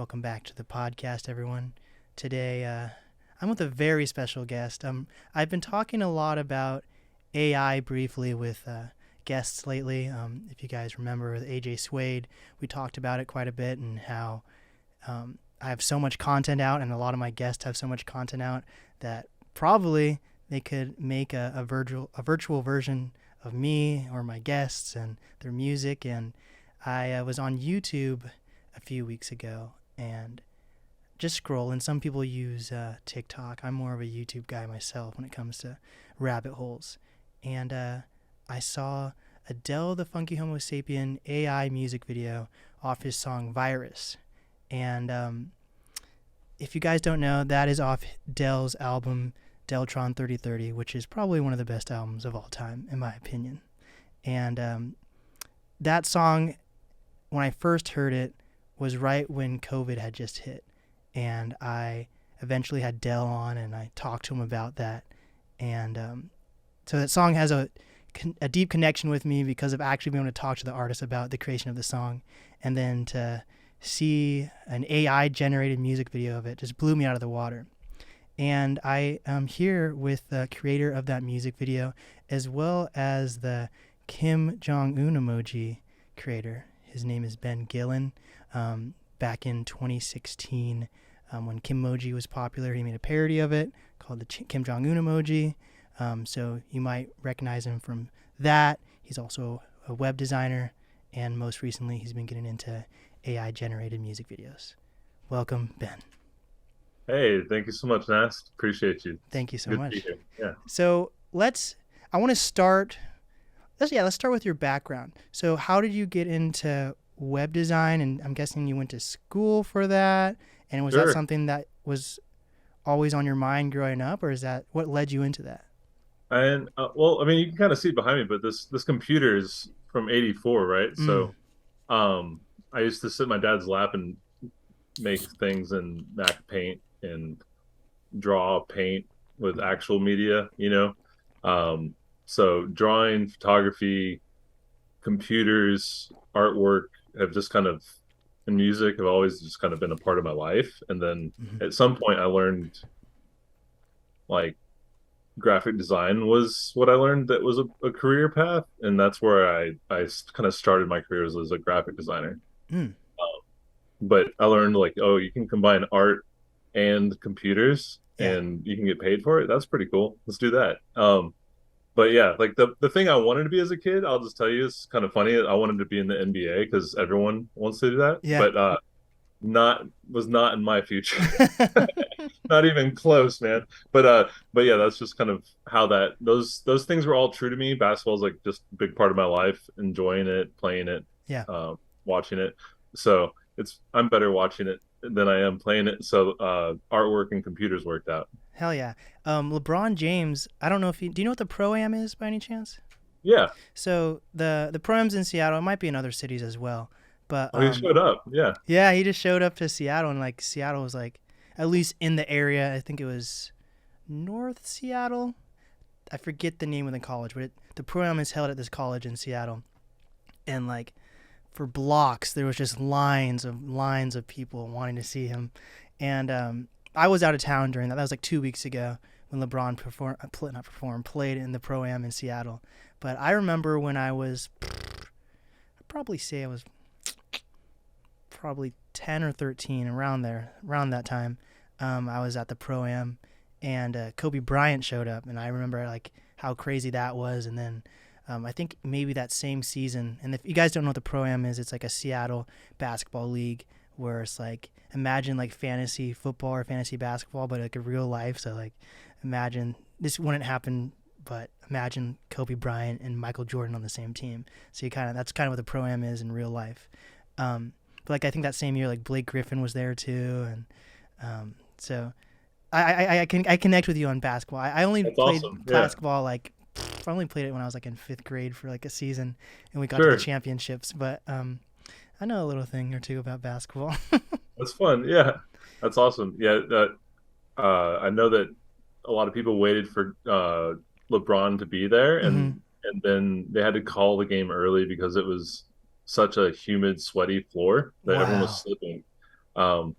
welcome back to the podcast, everyone. Today, I'm with a very special guest. I've been talking a lot about AI briefly with guests lately. If you guys remember with AJ Suede, we talked about it quite a bit and how I have so much content out, and a lot of my guests have so much content out that probably they could make a virtual version of me or my guests and their music. And I was on YouTube a few weeks ago and just scrolling. Some people use TikTok. I'm more of a YouTube guy myself when it comes to rabbit holes. And I saw Adele the Funky Homo Sapien AI music video off his song Virus. And if you guys don't know, that is off Dell's album Deltron 3030, which is probably one of the best albums of all time, in my opinion. And that song, when I first heard it, was right when COVID had just hit. And I eventually had Dell on, and I talked to him about that. And so that song has a deep connection with me because of actually being able to talk to the artist about the creation of the song. And then to see an AI-generated music video of it just blew me out of the water. And I am here with the creator of that music video, as well as the Jong-Un Emoji creator. His name is Ben Gillin. Back in 2016, when Kimoji was popular, he made a parody of it called the Kim Jong-Un Emoji. So you might recognize him from that. He's also a web designer, and most recently he's been getting into AI-generated music videos. Welcome, Ben. Hey, thank you so much, NAST. Appreciate you. Thank you so Good much. to be here. Yeah. So I want to start. Let's start with your background. So how did you get into web design? And I'm guessing you went to school for that. And was that Sure. something that was always on your mind growing up, or is that what led you into that? And well, I mean, you can kind of see it behind me, but this computer is from '84, right? Mm, I used to sit in my dad's lap and make things in Mac Paint and draw paint with actual media, you know. So drawing, photography, computers, artwork have just kind of, and music have always just kind of been a part of my life. And then mhm. at some point I learned like graphic design was what I learned that was a career path. And that's where I kind of started my career as a graphic designer. Mm, But I learned like, oh, you can combine art and computers yeah. and you can get paid for it. That's pretty cool. Let's do that. But yeah, like the thing I wanted to be as a kid, I'll just tell you, it's kind of funny. I wanted to be in the NBA because everyone wants to do that, Yeah. but not was not in my future. Not even close, man. But yeah, that's just kind of how those things were all true to me. Basketball's like just a big part of my life, enjoying it, playing it, Yeah. watching it. So I'm better watching it than I am playing it. So artwork and computers worked out. Hell yeah. LeBron James, I don't know if do you know what the Pro-Am is by any chance? Yeah. So the Pro-Am's in Seattle. It might be in other cities as well. But Oh, he showed up. Yeah. yeah, he just showed up to Seattle, and like Seattle was like, at least in the area, I think it was North Seattle. I forget the name of the college, but the Pro-Am is held at this college in Seattle. And like for blocks, there was just lines of people wanting to see him. And I was out of town during that. That was like 2 weeks ago when LeBron played in the Pro-Am in Seattle. But I remember when I'd probably say I was probably 10 or 13, around that time. I was at the Pro-Am, and Kobe Bryant showed up, and I remember like how crazy that was. And then I think maybe that same season, and if you guys don't know what the Pro-Am is, it's like a Seattle basketball league where it's like, imagine like fantasy football or fantasy basketball, but like a real life. So like, imagine this wouldn't happen, but imagine Kobe Bryant and Michael Jordan on the same team. So that's kind of what the Pro-Am is in real life. But like I think that same year, like Blake Griffin was there too, and so I connect with you on basketball. I only That's played awesome. Yeah. basketball like I only played it when I was like in fifth grade for like a season, and we got to the Sure. championships. But I know a little thing or two about basketball. That's fun. Yeah. That's awesome. Yeah. I know that a lot of people waited for LeBron to be there, hmm and then they had to call the game early because it was such a humid, sweaty floor that everyone was Wow. slipping. Um,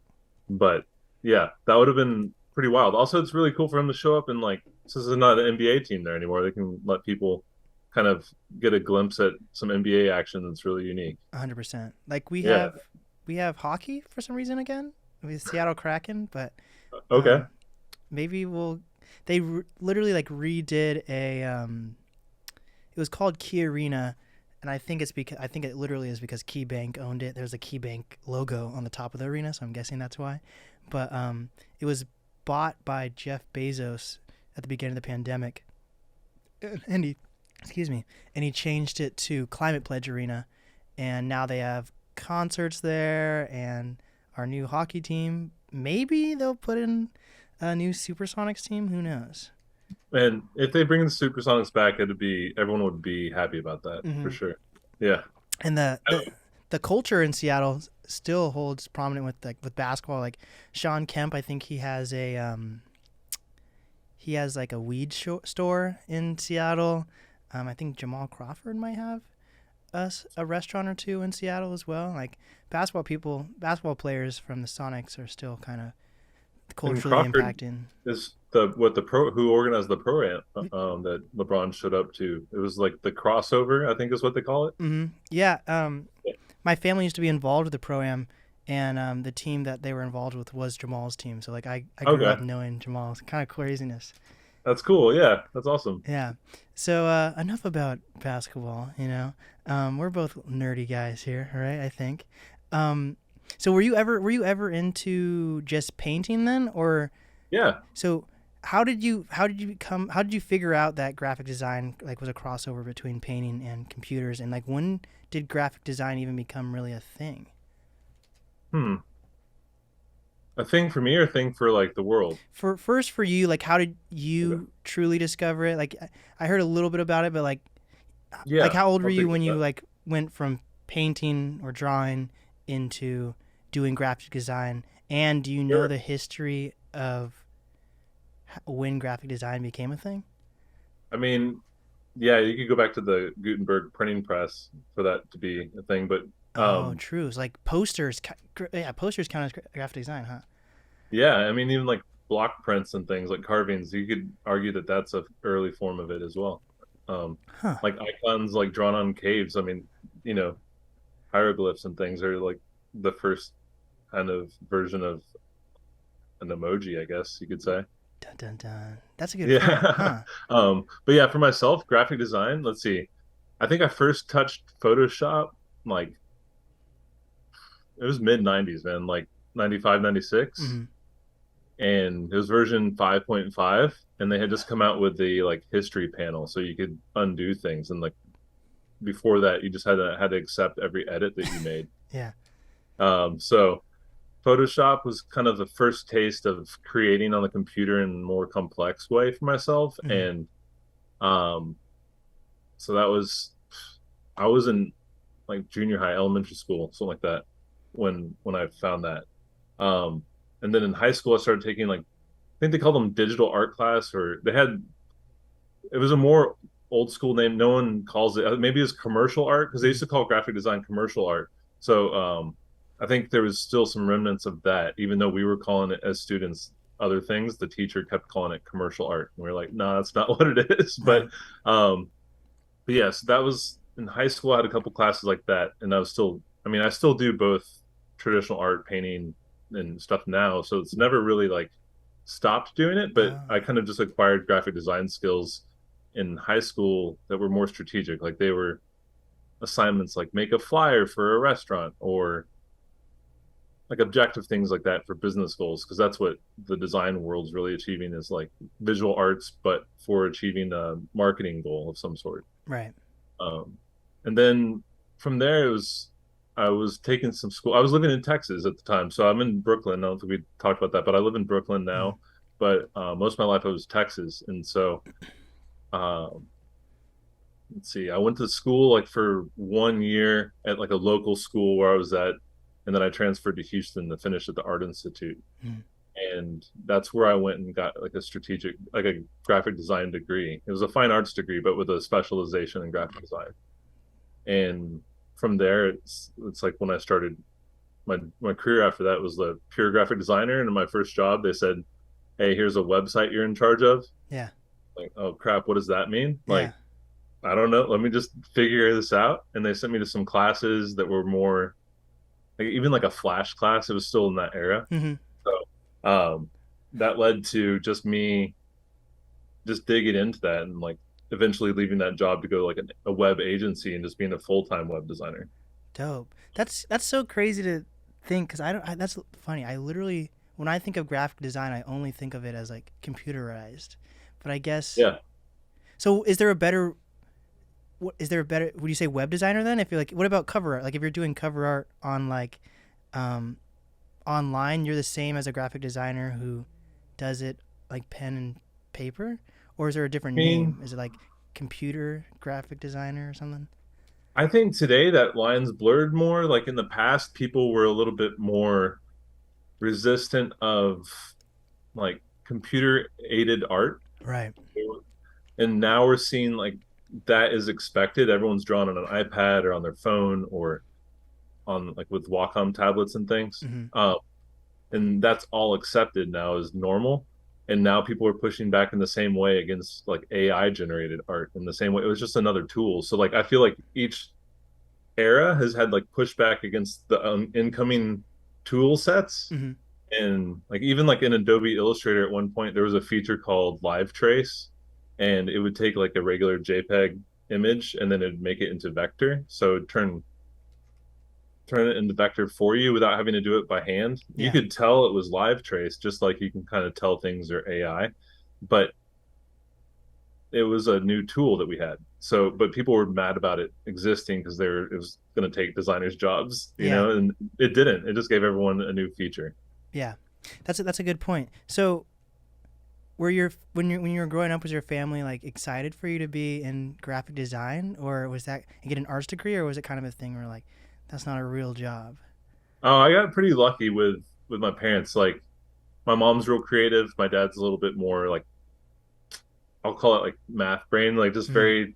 but yeah, that would have been pretty wild. Also, it's really cool for him to show up and like, since there's not an NBA team there anymore, they can let people kind of get a glimpse at some NBA action that's really unique. 100%. Like we Yeah. have we have hockey for some reason again with Seattle Kraken, but Okay. um, maybe we'll. They literally like redid a. It was called Key Arena, and I think it literally is because KeyBank owned it. There's a KeyBank logo on the top of the arena, so I'm guessing that's why. But it was bought by Jeff Bezos at the beginning of the pandemic, and he, excuse me, and he changed it to Climate Pledge Arena, and now they have concerts there, and our new hockey team. Maybe they'll put in a new Supersonics team. Who knows? And if they bring the Supersonics back, it'd be everyone would be happy about that for Hmm. sure. Yeah. And the culture in Seattle still holds prominent with with basketball. Like Sean Kemp, I think he has like a weed store in Seattle. I think Jamal Crawford might have a restaurant or two in Seattle as well. Like basketball players from the Sonics are still kind of And culturally Crawford impacting. is the pro who organized the pro am that LeBron showed up to. It was like the crossover, I think is what they call it. Mm-hmm. Yeah. My family used to be involved with the pro am, and the team that they were involved with was Jamal's team. So like I grew Okay. up knowing Jamal. It's kind of craziness. That's cool. Yeah, that's awesome. Yeah. So enough about basketball. We're both nerdy guys here, right? I think. Um, so were you ever into just painting then, or Yeah. so? How did you figure out that graphic design like was a crossover between painting and computers, and like when did graphic design even become really a thing? Hmm. A thing for me or a thing for like the world? For you, like how did Okay. you truly discover it? Like I heard a little bit about it, but like Yeah, how old were I'll you take when you that. like went from painting or drawing into doing graphic design? And do you know Sure. the history of when graphic design became a thing? I mean, yeah, you could go back to the Gutenberg printing press for that to be a thing, but Oh, true. It's like posters. Yeah, posters count as graphic design, huh? yeah, I mean, even like block prints and things like carvings, you could argue that that's a early form of it as well. Um, Huh. like icons like drawn on caves. I mean, you know, hieroglyphs and things are like the first kind of version of an emoji, I guess you could say. Dun dun dun. That's a good point, Yeah. huh? But yeah, for myself, graphic design, let's see. I think I first touched Photoshop like it was mid 90s, man, like 95, 96. Mm-hmm. And it was version 5.5 and they had just come out with the like history panel so you could undo things and like before that you just had to accept every edit that you made. Yeah. So Photoshop was kind of the first taste of creating on the computer in a more complex way for myself. Mm-hmm. And um so that was I was in like junior high, elementary school, something like that when I found that. And then in high school I started taking like I think they called them digital art class, or they had it was a more old school name. No one calls it. Maybe it's commercial art because they used to call graphic design commercial art. So I think there was still some remnants of that, even though we were calling it as students other things. The teacher kept calling it commercial art, and we were like, "No, that's not what it is." Right. Um, but yes, that was in high school. I had a couple classes like that, and I was still. I mean, I still do both traditional art, painting, and stuff now. So it's never really like stopped doing it, but Oh. I kind of just acquired graphic design skills in high school that were more strategic. Like they were assignments like make a flyer for a restaurant or like objective things like that for business goals because that's what the design world's really achieving is like visual arts but for achieving a marketing goal of some sort. Right. um, and then from there it was I was taking some school. I was living in Texas at the time, so I'm in Brooklyn. I don't think we talked about that, but I live in Brooklyn Mm. now. But most of my life I was Texas, and so um, let's see, I went to school like for 1 year at like a local school where I was at, and then I transferred to Houston to finish at the Art Institute, Mm. and that's where I went and got like a strategic, like a graphic design degree. It was a fine arts degree, but with a specialization in graphic design. And from there, it's like when I started my career after that was the pure graphic designer. And in my first job, they said, "Hey, here's a website you're in charge of." Yeah. Like, oh crap, what does that mean? Yeah. Like, I don't know. Let me just figure this out. And they sent me to some classes that were more like even like a Flash class. It was still in that era. Hmm. So that led to just me just digging into that and like eventually leaving that job to go to like a web agency and just being a full-time web designer. Dope. That's so crazy to think because I don't. That's funny. I literally when I think of graphic design, I only think of it as like computerized. But I guess Yeah. so. Is there a better? Would you say web designer then? If you're like, what about cover art? Like if you're doing cover art on like, um, online, you're the same as a graphic designer who does it like pen and paper, or is there a different I mean, name? Is it like computer graphic designer or something? I think today that line's blurred more. Like in the past, people were a little bit more resistant of like computer aided art. Right. And now we're seeing like that is expected. Everyone's drawn on an iPad or on their phone or on like with Wacom tablets and things. Mm-hmm. And that's all accepted now as normal. And now people are pushing back in the same way against like AI generated art in the same way. It was just another tool. So like I feel like each era has had like pushback against the incoming tool sets. Mm-hmm. And like even like in Adobe Illustrator at one point there was a feature called Live Trace, and it would take like a regular JPEG image and then it'd make it into vector. So it'd turn it into vector for you without having to do it by hand. You Yeah. could tell it was live trace, just like you can kind of tell things are AI, but it was a new tool that we had. So, but people were mad about it existing because it was going to take designers' jobs, Yeah. and it didn't. It just gave everyone a new feature. Yeah. That's a good point. So were your when you were growing up, was your family like excited for you to be in graphic design, or was that and get an arts degree, or was it kind of a thing where like that's not a real job? Oh, I got pretty lucky with my parents. Like my mom's real creative. My dad's a little bit more like I'll call it like math brain, like just Mm-hmm. very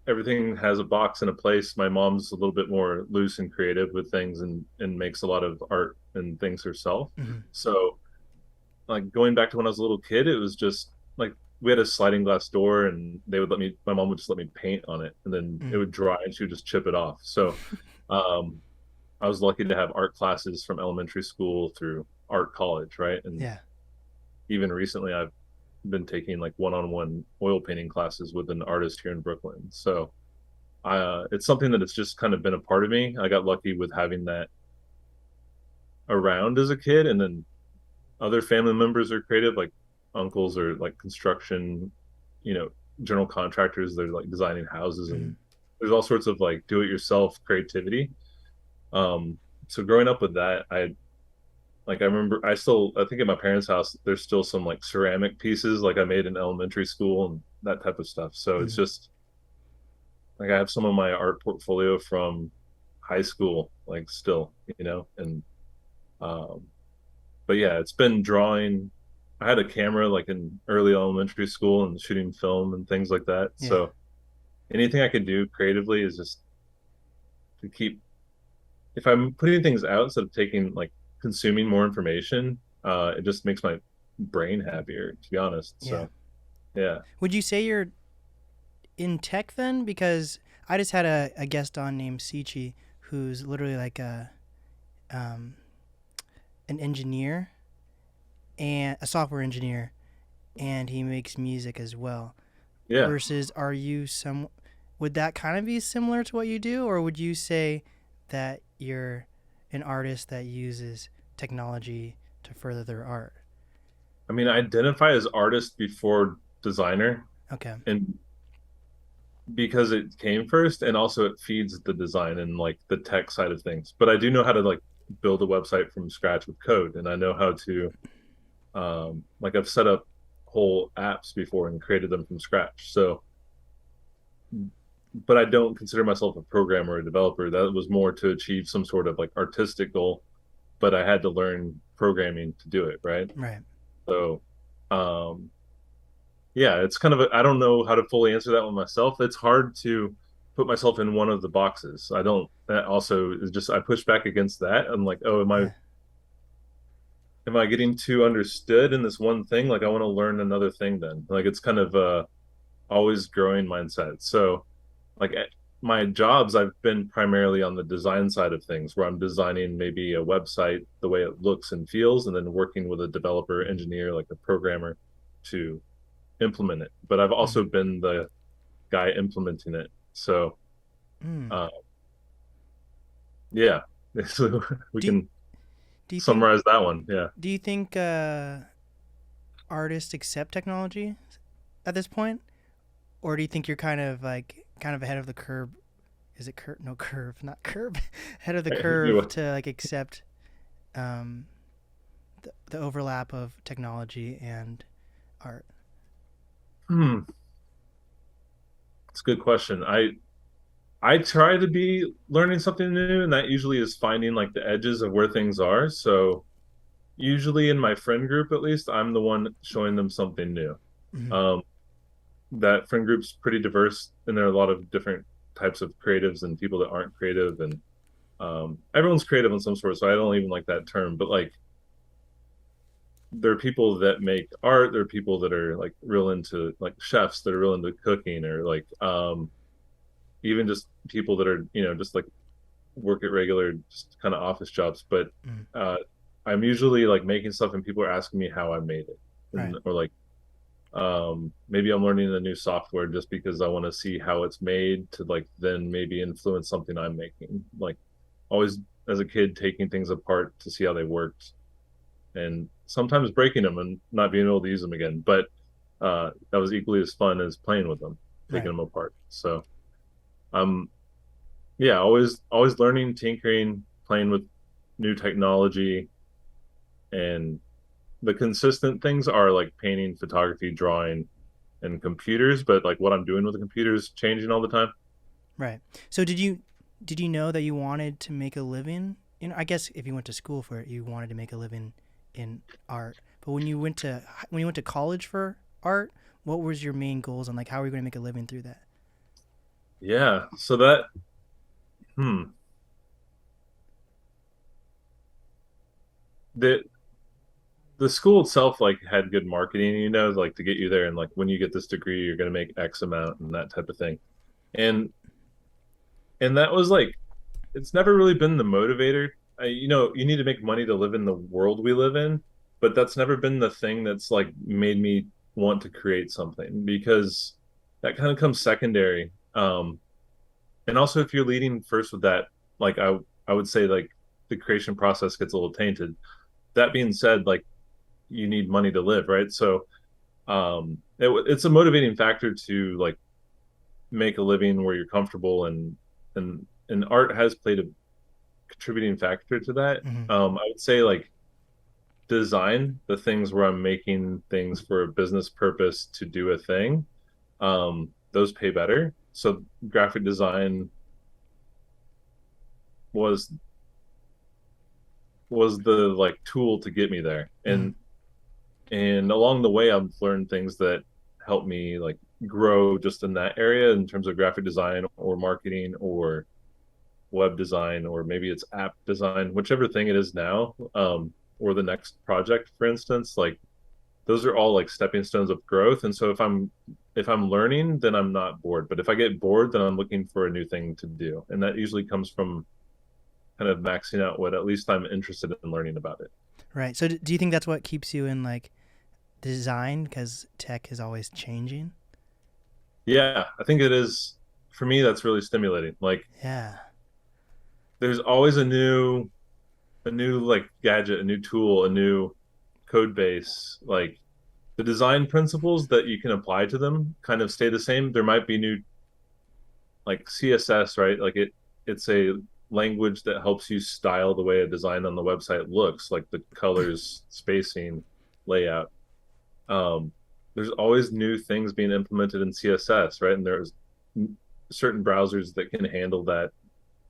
everything has a box and a place. My mom's a little bit more loose and creative with things and makes a lot of art and things herself. Mm-hmm. So like going back to when I was a little kid, it was just like we had a sliding glass door and my mom would just let me paint on it and then it Mm. would dry and she would just chip it off. So um I was lucky to have art classes from elementary school through art college, right? And Yeah. even recently I've been taking like one-on-one oil painting classes with an artist here in Brooklyn. So it's something that it's just kind of been a part of me. I got lucky with having that around as a kid, and then other family members are creative, like uncles are like construction, you know, general contractors. They're like designing houses, Mm-hmm. and there's all sorts of like do-it-yourself creativity. Um, so growing up with that, I remember I think at my parents' house there's still some like ceramic pieces like I made in elementary school and that type of stuff. So it's Mm-hmm. just like I have some of my art portfolio from high school, like still, and um, but yeah, it's been drawing. I had a camera like in early elementary school and shooting film and things like that. Yeah. So anything I can do creatively is just to keep, if I'm putting things out instead of taking like consuming more information, it just makes my brain happier, to be honest. Yeah. So yeah. Would you say you're in tech then? Because I just had a guest on named Sichi, who's literally like um, an engineer and a software engineer, and he makes music as well. Yeah. Versus, are you would that kind of be similar to what you do, or would you say that you're an artist that uses technology to further their art? I mean, I identify as artist before designer, Okay. and because it came first, and also it feeds the design and like the tech side of things. But I do know how to like build a website from scratch with code, and I know how to like I've set up whole apps before and created them from scratch. So, but I don't consider myself a programmer or a developer. That was more to achieve some sort of like artistic goal, but I had to learn programming to do it, right? Right. So, um, yeah, it's kind of I don't know how to fully answer that one myself. It's hard to put myself in one of the boxes. I don't. That also is just I push back against that. I'm like, oh, Yeah. am I getting too understood in this one thing? Like I want to learn another thing then. Like it's kind of always growing mindset. So like my jobs, I've been primarily on the design side of things where I'm designing maybe a website the way it looks and feels, and then working with a developer, engineer, like a programmer to implement it. But I've Mm. also been the guy implementing it. So Mm. uh, yeah, so we Do can do you think summarize that one. Yeah. do you think artists accept technology at this point, or do you think you're kind of ahead of the curve? Is it curve? No, curve, not curve. Ahead of the curve to like accept um, the overlap of technology and art. Hmm, it's a good question. I try to be learning something new, and that usually is finding like the edges of where things are. So usually in my friend group, at least, I'm the one showing them something new. Mm-hmm. Um, that friend group's pretty diverse, and there are a lot of different types of creatives and people that aren't creative, and everyone's creative in some sort. So I don't even like that term, but like there are people that make art. There are people that are like real into like chefs that are real into cooking, or like even just people that are just like work at regular just kind of office jobs. But Mm. uh I'm usually like making stuff and people are asking me how I made it, Right. and or like maybe I'm learning a new software just because I want to see how it's made to like then maybe influence something I'm making, like always as a kid taking things apart to see how they worked, and sometimes breaking them and not being able to use them again. But that was equally as fun as playing with them, taking Right. them apart. So um yeah, always learning, tinkering, playing with new technology. And the consistent things are like painting, photography, drawing, and computers, but like what I'm doing with the computers changing all the time. Right. So did you know that you wanted to make a living? I guess if you went to school for it, you wanted to make a living in art. But when you went to college for art, what was your main goals and like how are you going to make a living through that? Yeah, so that hmm the the school itself like had good marketing, like to get you there, and like when you get this degree you're going to make X amount and that type of thing. And that was like it's never really been the motivator. You need to make money to live in the world we live in, but that's never been the thing that's like made me want to create something, because that kind of comes secondary. And also if you're leading first with that, like I would say like the creation process gets a little tainted. That being said, like you need money to live, right? So it's a motivating factor to like make a living where you're comfortable, and art has played a contributing factor to that. Mm-hmm. I would say like design, the things where I'm making things for a business purpose to do a thing, those pay better. So graphic design was the like tool to get me there. Mm-hmm. And along the way I've learned things that help me like grow just in that area in terms of graphic design or marketing or web design, or maybe it's app design, whichever thing it is now, or the next project, for instance. Like those are all like stepping stones of growth. And so if I'm learning, then I'm not bored. But if I get bored, then I'm looking for a new thing to do. And that usually comes from kind of maxing out what at least I'm interested in learning about it. Right. So do you think that's what keeps you in like design because tech is always changing? Yeah, I think it is. For me, that's really stimulating. Like Yeah. there's always a new like gadget, a new tool, a new code base. Like the design principles that you can apply to them kind of stay the same. There might be new, like CSS, right? Like it's a language that helps you style the way a design on the website looks, like the colors, spacing, layout. Um, there's always new things being implemented in CSS, right? And there's certain browsers that can handle that,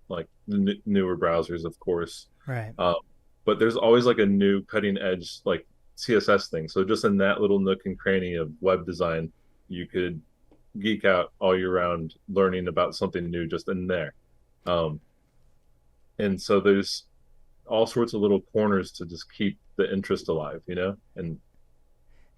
like the newer browsers, of course. Right. Um, but there's always like a new cutting edge like CSS thing. So just in that little nook and cranny of web design, you could geek out all year round learning about something new just in there. Um, and so there's all sorts of little corners to just keep the interest alive, you know? And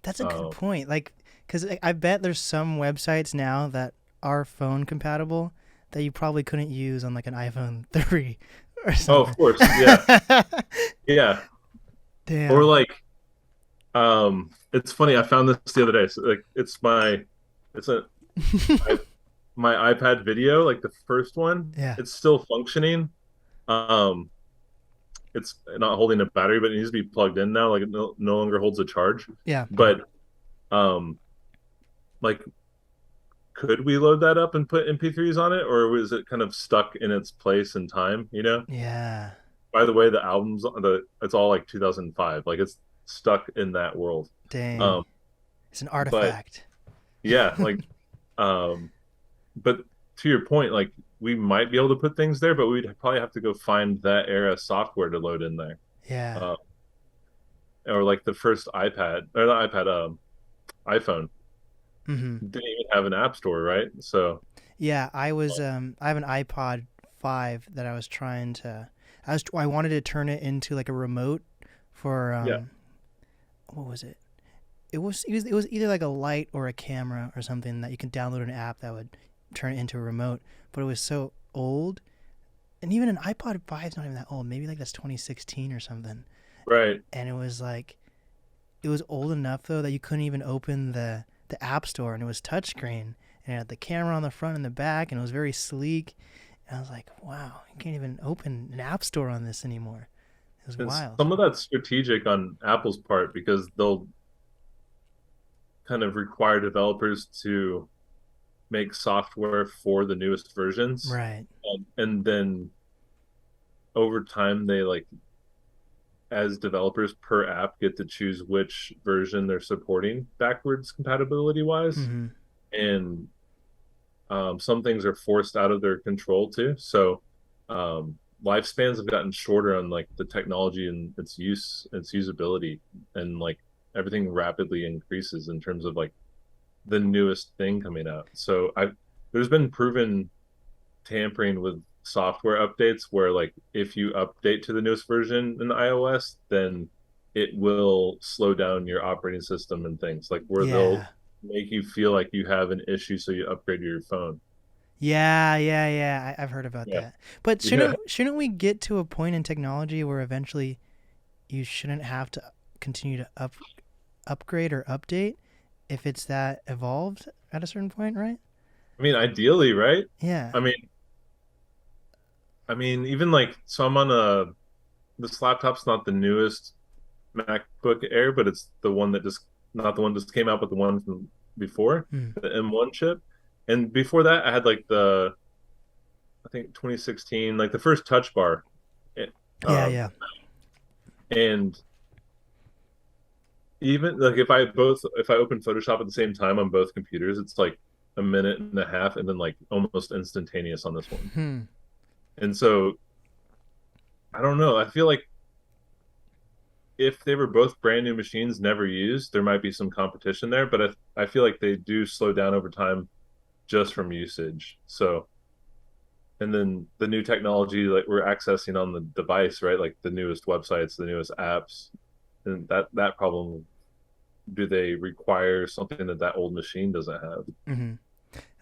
That's a good um, point. Like, because I bet there's some websites now that are phone compatible that you probably couldn't use on like an iPhone 3 or oh, something. of course, yeah, yeah. Or Damn. like, it's funny. I found this the other day. So, like, it's a I, my iPad video, like the first one. Yeah. It's still functioning. Um, it's not holding a battery, but it needs to be plugged in now. Like it no longer holds a charge. Yeah. But um, like, could we load that up and put MP3s on it, or was it kind of stuck in its place in time? You know. Yeah. By the way, the albums, it's all like 2005. Like it's stuck in that world. Dang. Um, It's an but artifact. yeah, like, um, but to your point, like we might be able to put things there, but we'd probably have to go find that era software to load in there. Yeah. Uh, or like the first iPad or the iPad, iPhone Mm-hmm. didn't even have an app store, right? So Yeah, I have an iPod 5 that I was trying to I wanted to turn it into like a remote for yeah, what was it? It was either like a light or a camera or something that you can download an app that would turn it into a remote, but it was so old. And even an iPod 5 is not even that old. Maybe like that's 2016 or something. right. And it was like it was old enough though that you couldn't even open the app store, and it was touchscreen and it had the camera on the front and the back, and it was very sleek. And I was like, wow, you can't even open an app store on this anymore. It was And wild. some of that's strategic on Apple's part because they'll kind of require developers to make software for the newest versions. Right. And then over time, they like, as developers per app, get to choose which version they're supporting backwards compatibility wise. Mm-hmm. And some things are forced out of their control too. So lifespans have gotten shorter on like the technology and its use, its usability, and like everything rapidly increases in terms of like the newest thing coming out. So I there's been proven tampering with software updates where like if you update to the newest version in iOS, then it will slow down your operating system and things like where they'll Yeah. make you feel like you have an issue, so you upgrade your phone. Yeah, yeah, yeah. I've heard about Yeah, that. But yeah. shouldn't we get to a point in technology where eventually you shouldn't have to continue to upgrade or update if it's that evolved at a certain point, right? I mean, ideally, right? Yeah. I mean, even like, so I'm on a this laptop's not the newest MacBook Air, but it's the one that just not the one just came out, but the one from before, Mm. the M1 chip. And before that, I had like the I think 2016, like the first Touch Bar. Eh, Yeah, Um, yeah. and even like if I open Photoshop at the same time on both computers, it's like a minute and a half, and then like almost instantaneous on this one. Hmm. And so I don't know. I feel like if they were both brand new machines never used, there might be some competition there, but I feel like they do slow down over time just from usage. So, and then the new technology like we're accessing on the device, right? Like the newest websites, the newest apps, and that problem, do they require something that that old machine doesn't have? Mm-hmm.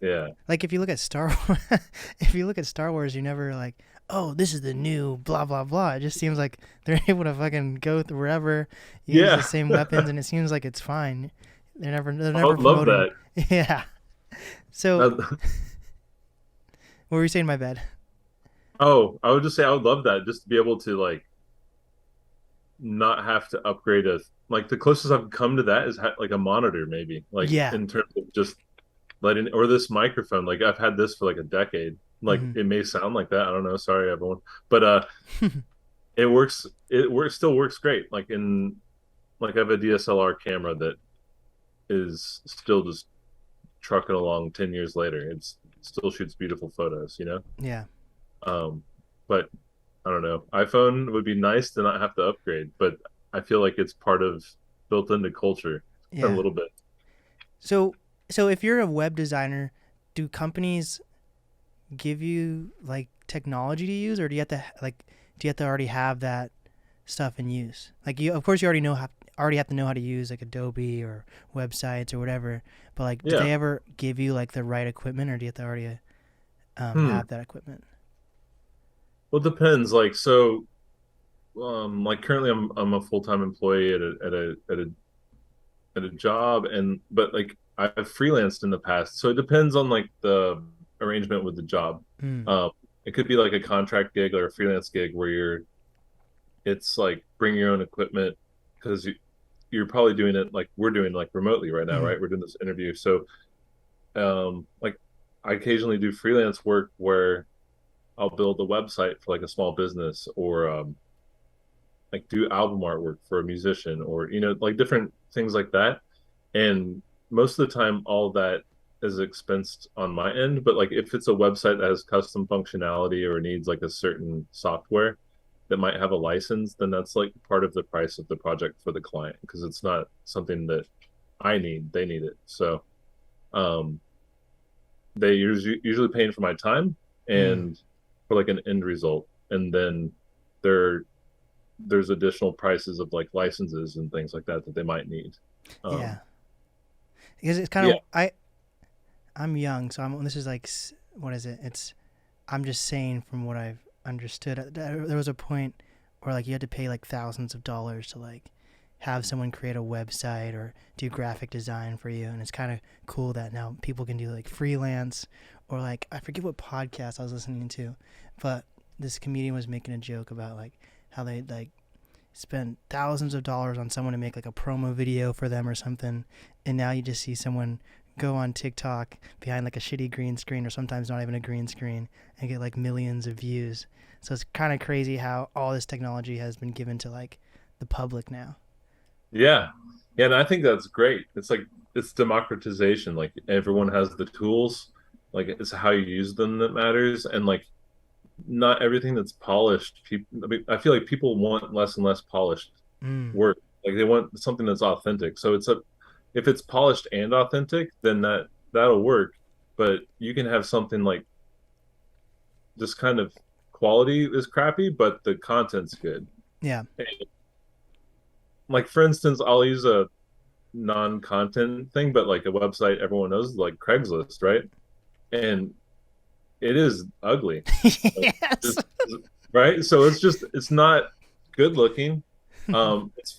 Yeah. Like if you look at Star Wars, if you look at Star Wars, you never like, oh, this is the new blah blah blah. It just seems like they're able to fucking go through wherever, use the Yeah. same weapons, and it seems like it's fine. They're I never would love promoting. that. Yeah. So That- what were you saying? My bad. oh, I would just say I would love that, just to be able to like not have to upgrade a like the closest I've come to that is like a monitor, maybe, like Yeah. in terms of just letting, or this microphone. Like I've had this for like a decade. Like Mm-hmm. it may sound like that, I don't know, sorry everyone, but it works. It works, still works great. Like in like I have a DSLR camera that is still just trucking along 10 years later. It's still shoots beautiful photos, you know. Yeah. um but I don't know, iPhone would be nice to not have to upgrade, but I feel like it's part of built into culture a Yeah. little bit. So So if you're a web designer, do companies give you like technology to use, or do you have to like do you have to already have that stuff in use? Like you, of course, you already have to know how to use like Adobe or websites or whatever. But like, do Yeah. they ever give you like the right equipment, or do you have to already Hmm. have that equipment? Well, it depends. Like so, like currently I'm a full-time employee at a job, and but like I've freelanced in the past, so it depends on like the arrangement with the job. Mm. Um, it could be like a contract gig or a freelance gig where it's like bring your own equipment because you're probably doing it like we're doing like remotely right now, Mm. right? We're doing this interview, so like I occasionally do freelance work where I'll build a website for like a small business or like do album artwork for a musician or like different things like that. And most of the time all that is expensed on my end, but like if it's a website that has custom functionality or needs like a certain software that might have a license, then that's like part of the price of the project for the client because it's not something that I need, they need it. So um they usually paying for my time Mm. and for like an end result, and then there there's additional prices of like licenses and things like that that they might need. Yeah, um because it's kind yeah. of I'm young, so I'm this is like what is it? It's I'm just saying from what I've understood. There was a point where like you had to pay like thousands of dollars to like have someone create a website or do graphic design for you, and it's kind of cool that now people can do like freelance or like I forget what podcast I was listening to, but this comedian was making a joke about like how they like spend thousands of dollars on someone to make like a promo video for them or something, and now you just see someone go on TikTok behind like a shitty green screen or sometimes not even a green screen and get like millions of views. So it's kind of crazy how all this technology has been given to like the public now. Yeah. Yeah, and I think that's great. It's like it's democratization. Like everyone has the tools. Like it's how you use them that matters. And like not everything that's polished. People, I mean, I feel like people want less and less polished Mm. work. Like they want something that's authentic. So it's a if it's polished and authentic, then that'll work. But you can have something like just kind of quality is crappy, but the content's good. Yeah. Like for instance, I'll use a non-content thing, but like a website everyone knows, like Craigslist, right? And it is ugly, like, Yes. just, right? So it's not good looking.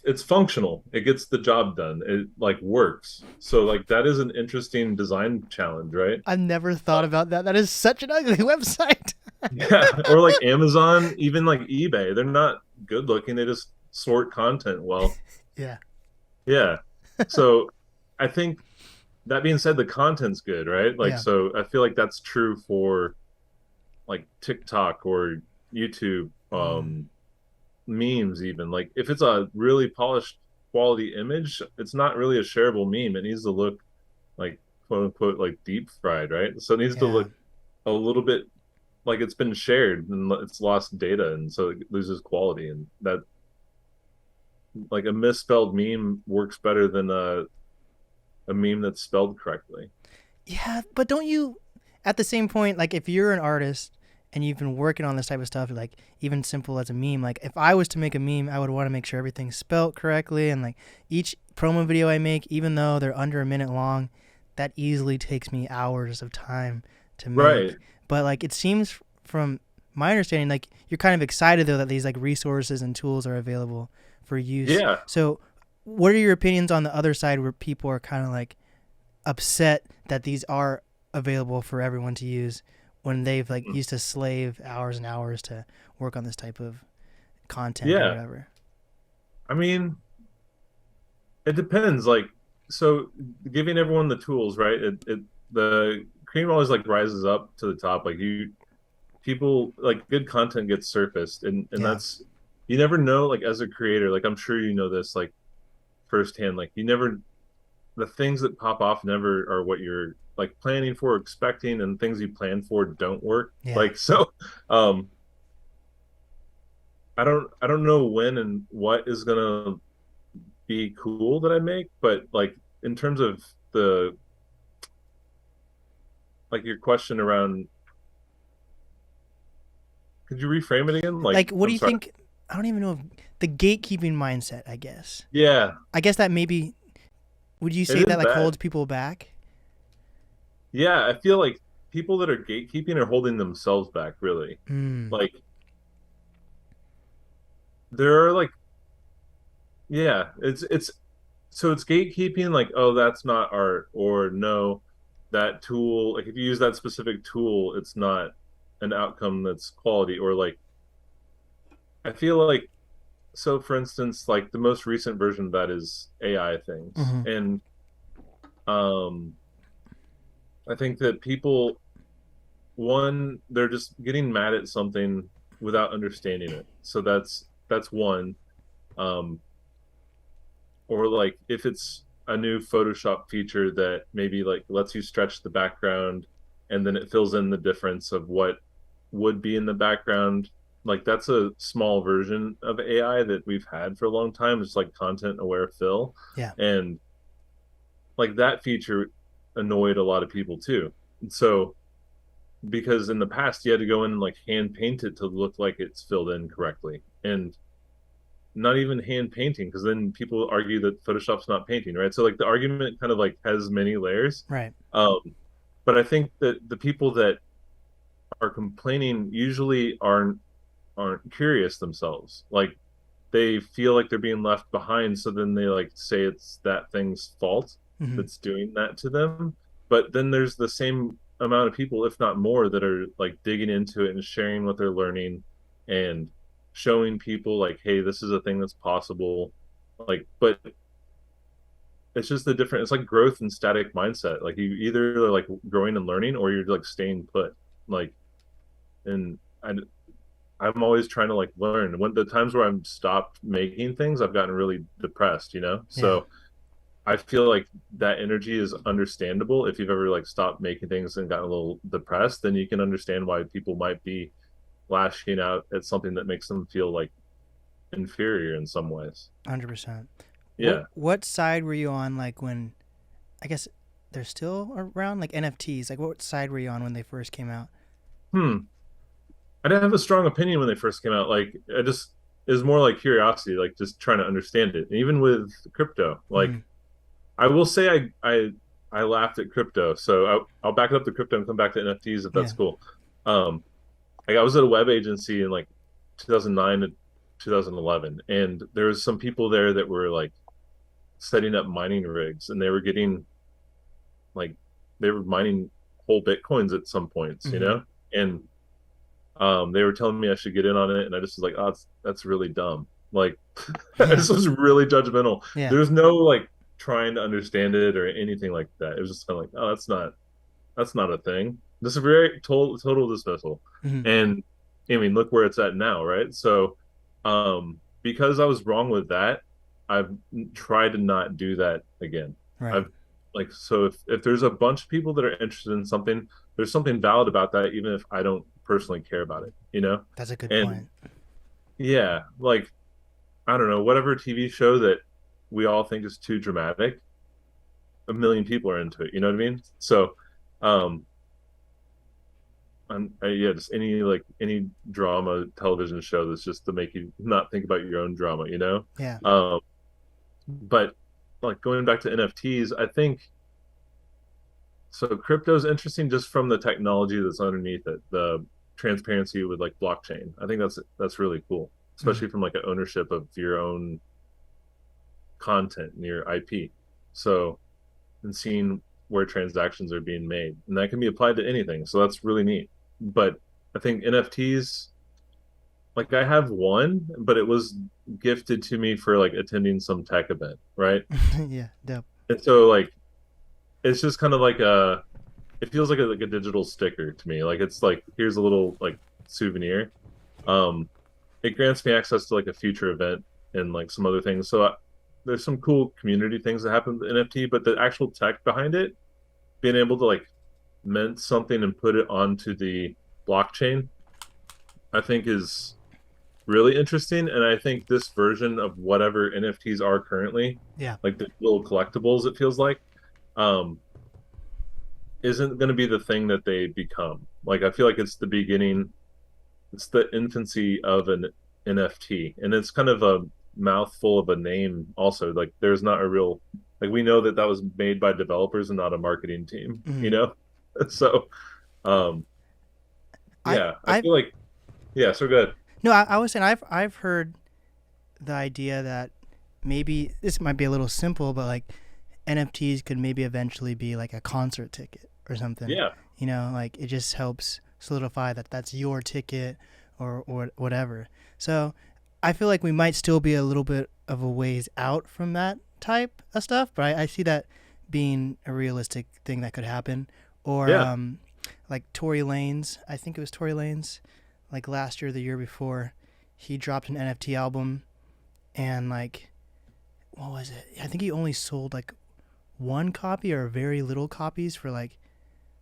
It's functional. It gets the job done. It like works. So like that is an interesting design challenge, right? I've never thought about that. That is such an ugly website. Yeah, or like Amazon, even like eBay, they're not good looking. They just sort content well. Yeah. Yeah. So I think that being said, the content's good, right? Like, Yeah. so I feel like that's true for like TikTok or YouTube, Mm. memes, even. Like, if it's a really polished quality image, it's not really a shareable meme. It needs to look like quote unquote like deep fried, right? So it needs to Yeah. look a little bit like it's been shared and it's lost data, and so it loses quality. And that like a misspelled meme works better than a meme that's spelled correctly. Yeah, but don't you, at the same point, like if you're an artist and you've been working on this type of stuff, like even simple as a meme, like if I was to make a meme, I would want to make sure everything's spelt correctly, and like each promo video I make, even though they're under a minute long, that easily takes me hours of time to Right. make. But like it seems from my understanding, like you're kind of excited though that these like resources and tools are available for use. Yeah. So, what are your opinions on the other side where people are kind of like upset that these are available for everyone to use when they've like used to slave hours and hours to work on this type of content or Yeah. whatever. I mean, it depends. Like, so giving everyone the tools, right? The cream always like rises up to the top. Like people like good content gets surfaced, and Yeah. that's you never know. Like as a creator, like I'm sure you know this like firsthand. Like you never the things that pop off never are what you're like planning for, expecting, and things you plan for don't work. Yeah. Like so, um, I don't know when and what is gonna be cool that I make, but like in terms of the like your question around, could you reframe it again? Like, Like, what do I'm you sorry. think? I don't even know if the gatekeeping mindset. I guess. Yeah, I guess that maybe. Would you it say is that like bad. holds people back? Yeah, I feel like people that are gatekeeping are holding themselves back, really. Hmm. Like, there are like, yeah, it's so it's gatekeeping, like, oh, that's not art, or no, that tool, like if you use that specific tool, it's not an outcome that's quality, or like I feel like, so for instance, like the most recent version of that is AI things. Mm-hmm. And um I think that people, one, they're just getting mad at something without understanding it. So that's one. Um or like if it's a new Photoshop feature that maybe like lets you stretch the background and then it fills in the difference of what would be in the background. Like that's a small version of AI that we've had for a long time. It's like content aware fill. Yeah. And like that feature annoyed a lot of people too. And so because in the past you had to go in and like hand paint it to look like it's filled in correctly. And not even hand painting, because then people argue that Photoshop's not painting, right? So like the argument kind of like has many layers. Right. Um, but I think that the people that are complaining usually aren't curious themselves. Like they feel like they're being left behind, so then they like say it's that thing's fault Mm-hmm. that's doing that to them. But then there's the same amount of people, if not more, that are like digging into it and sharing what they're learning and showing people like, hey, this is a thing that's possible. Like, but it's just the different, it's like growth and static mindset. Like you either are like growing and learning or you're like staying put. Like, and I'm always trying to like learn. When the times where I'm stopped making things, I've gotten really depressed, you know? Yeah. So I feel like that energy is understandable. If you've ever like stopped making things and gotten a little depressed, then you can understand why people might be lashing out at something that makes them feel like inferior in some ways. 100%. What Yeah. what side were you on like when I guess they're still around like NFTs? Like what side were you on when they first came out? Hmm. I didn't have a strong opinion when they first came out. Like I just, it was more like curiosity, like just trying to understand it. And even with crypto, like Mm. I will say I laughed at crypto. So I'll back it up to crypto and come back to NFTs if Yeah. that's cool. Um, like I was at a web agency in like 2009 to 2011, and there was some people there that were like setting up mining rigs, and they were getting like they were mining whole bitcoins at some points, you Mm-hmm. know, and they were telling me I should get in on it, and I just was like, oh, that's really dumb. Like Yeah. this was really judgmental. Yeah. There's no like trying to understand it or anything like that. It was just kind of like, oh, that's not a thing. This is very total dismissal. Mm-hmm. And I mean, look where it's at now, right? So, because I was wrong with that, I've tried to not do that again. Right. I've like, so if there's a bunch of people that are interested in something, there's something valid about that, even if I don't personally care about it, you know? That's a good And point. yeah, like I don't know, whatever TV show that we all think is too dramatic, a million people are into it. You know what I mean? So, um, yeah, just any like any drama television show that's just to make you not think about your own drama, you know? Yeah. Um, but like going back to NFTs, I think so. Crypto's interesting just from the technology that's underneath it, the transparency with like blockchain. I think that's really cool, Mm-hmm. especially from like an ownership of your own content and your IP. So, and seeing where transactions are being made, and that can be applied to anything. So that's really neat. But I think NFTs, like I have one, but it was gifted to me for like attending some tech event, right? Yeah. Dope. And so like it's just kind of like it feels like a digital sticker to me. Like it's like here's a little like souvenir. Um, it grants me access to like a future event and like some other things. So there's some cool community things that happen with NFT, but the actual tech behind it, being able to like mint something and put it onto the blockchain, I think is really interesting. And I think this version of whatever NFTs are currently, Yeah. like the little collectibles, it feels like, um, isn't going to be the thing that they become. Like I feel like it's the beginning, it's the infancy of an NFT, and it's kind of a mouthful of a name. Also, like there's not a real like we know that that was made by developers and not a marketing team. You Mhm. know, so um, I yeah, I I feel like yeah. So good. no, I was saying I've heard the idea that maybe this might be a little simple, but like NFTs could maybe eventually be like a concert ticket or something. Yeah, You know, like it just helps solidify that that's your ticket or whatever. So I feel like we might still be a little bit of a ways out from that type of stuff, but I see that being a realistic thing that could happen. Or yeah. like Tory Lanez, I think it was Tory Lanez, like last year, or the year before, he dropped an NFT album and like what was it? I think he only sold like one copy or very little copies for like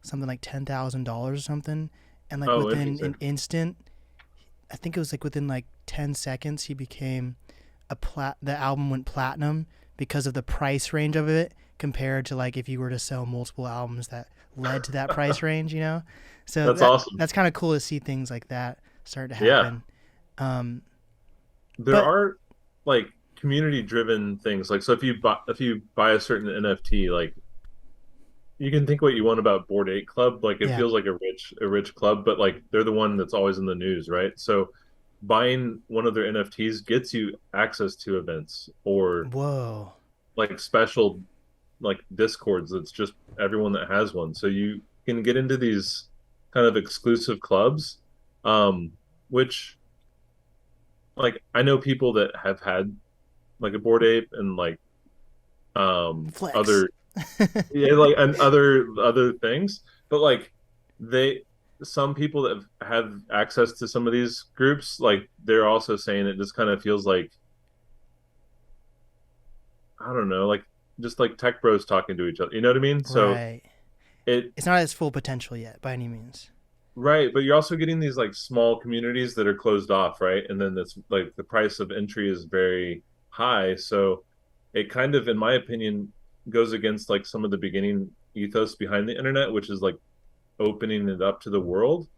something like $10,000 or something, and like Oh, within interesting. an instant, I think it was like within like 10 seconds, he became a plat. The album went platinum because of the price range of it compared to like if you were to sell multiple albums that led to that price range, you know. So That's that awesome. that's kind of cool to see things like that start to Yeah, happen. Um, there but are like community driven things. Like so, if you buy a certain NFT, like you can think what you want about Board 8 Club. Like it yeah, feels like a rich club, but like they're the one that's always in the news, right? So buying one of their NFTs gets you access to events or whoa, like special like discords that's just everyone that has one. So you can get into these kind of exclusive clubs, which like I know people that have had like a Board Ape and like flex. other yeah, like and other things, but like they some people that have access to some of these groups, like they're also saying it just kind of feels like I don't know, like just like tech bros talking to each other. You know what I mean? So Right. it It's not at its full potential yet by any means. right, but you're also getting these like small communities that are closed off, right? And then that's like the price of entry is very high, so it kind of, in my opinion, goes against like some of the beginning ethos behind the internet, which is like opening it up to the world.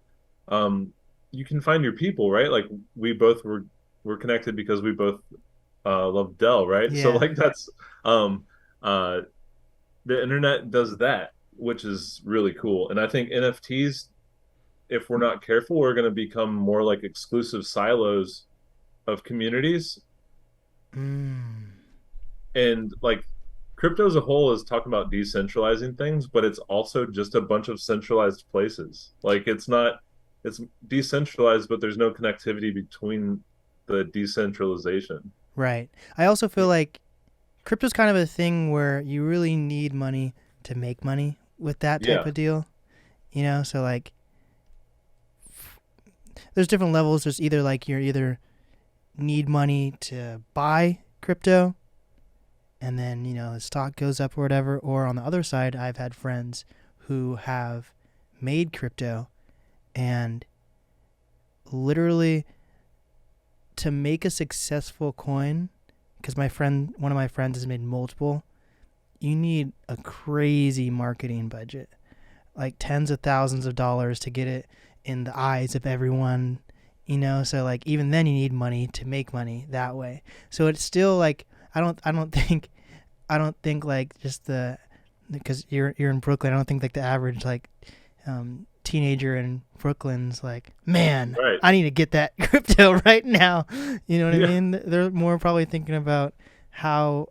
um you can find your people, right? Like we both were connected because we both love Dell, right? So Yeah. like that's um uh the internet does that, which is really cool. And I think NFTs, if we're not careful, we're going to become more like exclusive silos of communities. Mm. And like crypto as a whole is talking about decentralizing things, but it's also just a bunch of centralized places. Like it's not, it's decentralized, but there's no connectivity between the decentralization. Right. I also feel like crypto's kind of a thing where you really need money to make money with that type Yeah. of deal. You know, so like there's different levels. There's either like you're either need money to buy crypto and then, you know, the stock goes up or whatever, or on the other side, I've had friends who have made crypto and literally to make a successful coin because one of my friends has made multiple, you need a crazy marketing budget, like tens of thousands of dollars to get it in the eyes of everyone, you know. So like even then you need money to make money that way. So it's still like I don't think like just the because you're in Brooklyn. I don't think like the average like teenager in Brooklyn's like, man, Right. I need to get that crypto right now. You know what I Yeah. mean? They're more probably thinking about how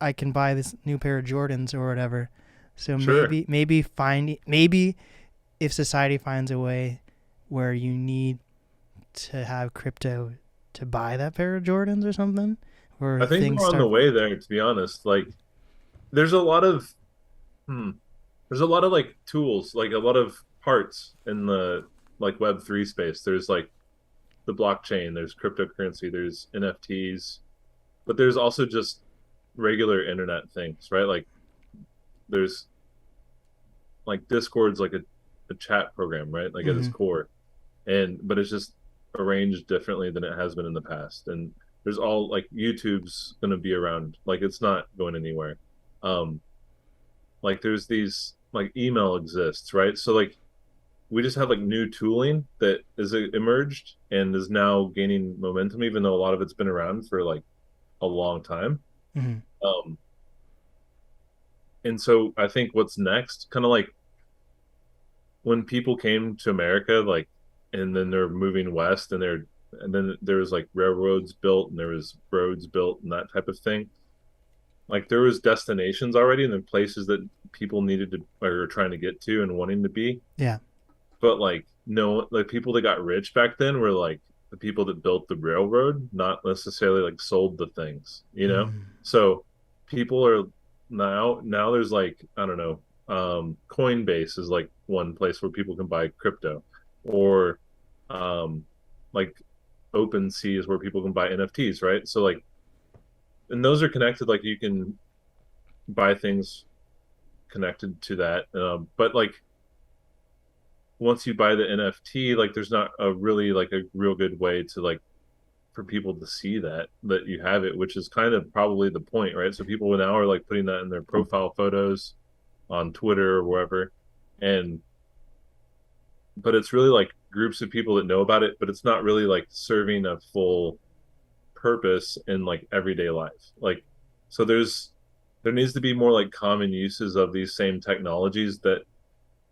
I can buy this new pair of Jordans or whatever. So Sure. maybe if society finds a way where you need to have crypto to buy that pair of Jordans or something, or I think things we're on the start. way there, to be honest. Like there's a lot of hmm, there's a lot of like tools, like a lot of parts in the like Web3 space. There's like the blockchain, there's cryptocurrency, there's NFTs, but there's also just regular internet things, right? Like there's like Discord's like a chat program, right? Like at its Mm-hmm. core. And but it's just arranged differently than it has been in the past. And there's all like YouTube's gonna be around. Like it's not going anywhere. Um like there's these like email exists, right? So like we just have like new tooling that is emerged and is now gaining momentum, even though a lot of it's been around for like a long time. Hmm. Um, and so I think what's next, kind of like when people came to America, like, and then they're moving west, and then there was like railroads built and there was roads built and that type of thing. Like there was destinations already and then places that people needed to or were trying to get to and wanting to be. Yeah. But like no, like people that got rich back then were like the people that built the railroad, not necessarily like sold the things, you know? Mm. So people are now there's like, I don't know, Coinbase is like one place where people can buy crypto, or um like OpenSea is where people can buy NFTs, right? So like, and those are connected, like you can buy things connected to that. But like once you buy the NFT, like there's not a really like a real good way to like for people to see that you have it, which is kind of probably the point, right? So people now are like putting that in their profile photos on Twitter or wherever, and but it's really like groups of people that know about it, but it's not really like serving a full purpose in like everyday life. Like, so there needs to be more like common uses of these same technologies that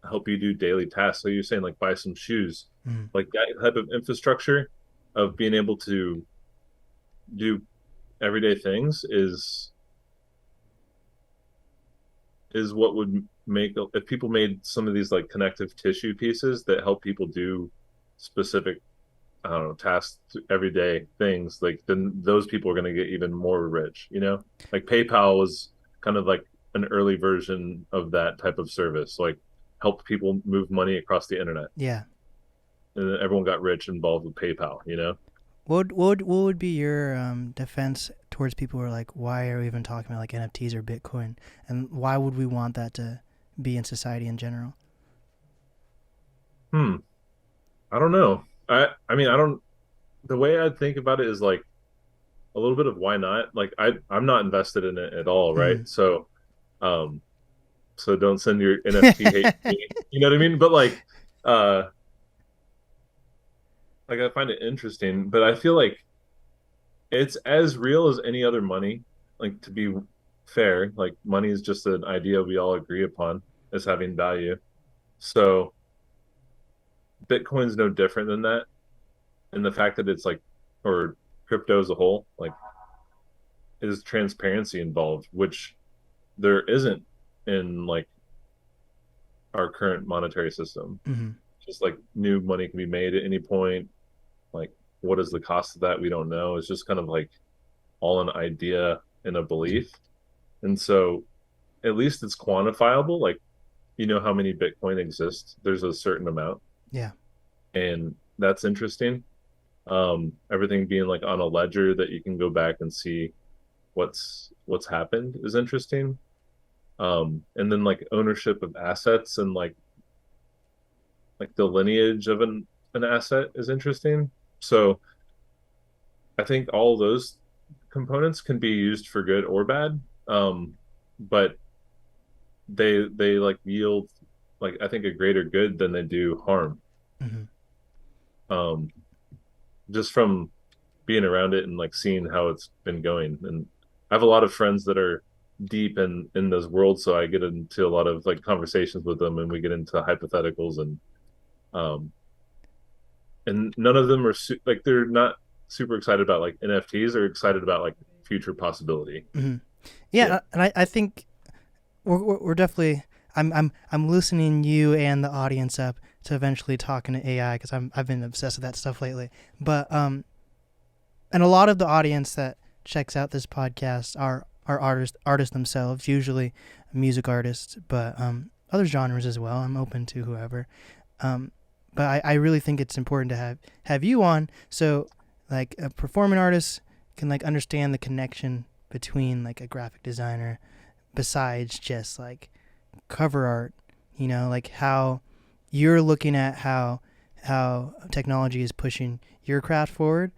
help you do daily tasks. So you're saying like buy some shoes, Mm. like that type of infrastructure of being able to do everyday things is what would make, if people made some of these like connective tissue pieces that help people do specific, I don't know, tasks, everyday things, like then those people are going to get even more rich, you know? Like PayPal was kind of like an early version of that type of service, like help people move money across the internet. Yeah. And then everyone got rich involved with PayPal, you know? What would be your defense towards people who are like, why are we even talking about like NFTs or Bitcoin, and why would we want that to be in society in general? Hmm. I don't know. I mean, I don't, the way I think about it is like a little bit of why not? Like I'm not invested in it at all, right? Mm. Um so don't send your NFT hate to me. You know what I mean? But uh like I find it interesting, but I feel like it's as real as any other money. Like to be fair, like money is just an idea we all agree upon as having value. So Bitcoin's no different than that. And the fact that it's like, or crypto as a whole, like is transparency involved, which there isn't in like our current monetary system. Hmm. Just like new money can be made at any point. Like, what is the cost of that? We don't know. It's just kind of like all an idea and a belief. And so at least it's quantifiable. Like, you know how many Bitcoin exist? There's a certain amount. Yeah. And that's interesting. Everything being like on a ledger that you can go back and see what's happened is interesting. And then like ownership of assets and like the lineage of an asset is interesting. So I think all those components can be used for good or bad. But they like yield like I think a greater good than they do harm. Hmm. Um, just from being around it and like seeing how it's been going. And I have a lot of friends that are deep in this world, so I get into a lot of like conversations with them, and we get into hypotheticals um and none of them are like they're not super excited about like NFTs. They're excited about like future possibility. Hmm. Yeah. Yeah, and I think we're definitely. I'm loosening you and the audience up to eventually talking to AI because I've been obsessed with that stuff lately. But and a lot of the audience that checks out this podcast are artists themselves, usually music artists, but other genres as well. I'm open to whoever. Um, but I really think it's important to have you on, so like a performing artist can like understand the connection between like a graphic designer besides just like cover art, like how you're looking at how technology is pushing your craft forward,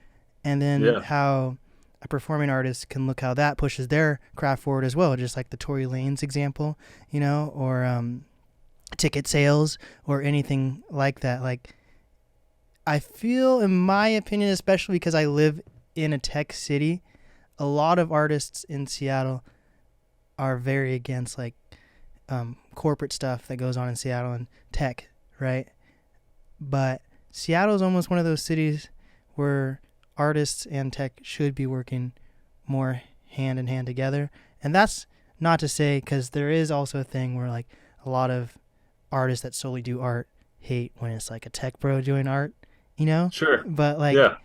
and then Yeah. how a performing artist can look how that pushes their craft forward as well, just like the Tory Lanez example, or ticket sales or anything like that. Like, I feel, in my opinion, especially because I live in a tech city, a lot of artists in Seattle are very against like corporate stuff that goes on in Seattle and tech, right? But Seattle is almost one of those cities where artists and tech should be working more hand in hand together. And that's not to say, because there is also a thing where like a lot of artists that solely do art hate when it's like a tech bro doing art, you know? Sure. But like Yeah.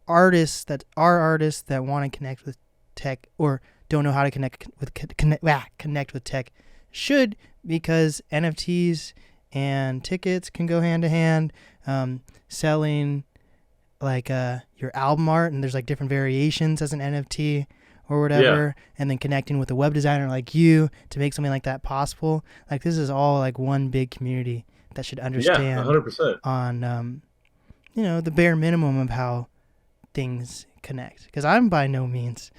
artists that want to connect with tech or don't know how to connect with tech should, because NFTs and tickets can go hand to hand. Selling like your album art, and there's like different variations as an NFT or Yeah. whatever, and then connecting with a web designer like you to make something like that possible. Like, this is all like one big community that should Yeah. understand 100%. on the bare minimum of how things connect. Because I'm by no means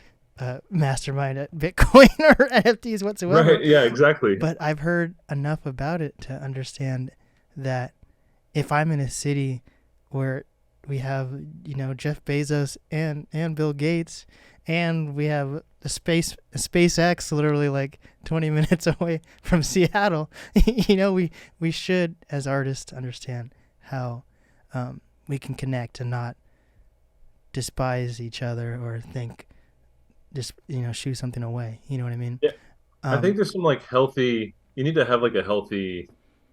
mastermind at Bitcoin or NFTs whatsoever, Right. Yeah. Exactly. but I've heard enough about it to understand that if I'm in a city where we have, Jeff Bezos and Bill Gates, and we have the SpaceX literally like 20 minutes away from Seattle, we should, as artists, understand how we can connect and not despise each other or think just shoo something away. You know what I mean? Yeah. I think there's some like healthy, you need to have like a healthy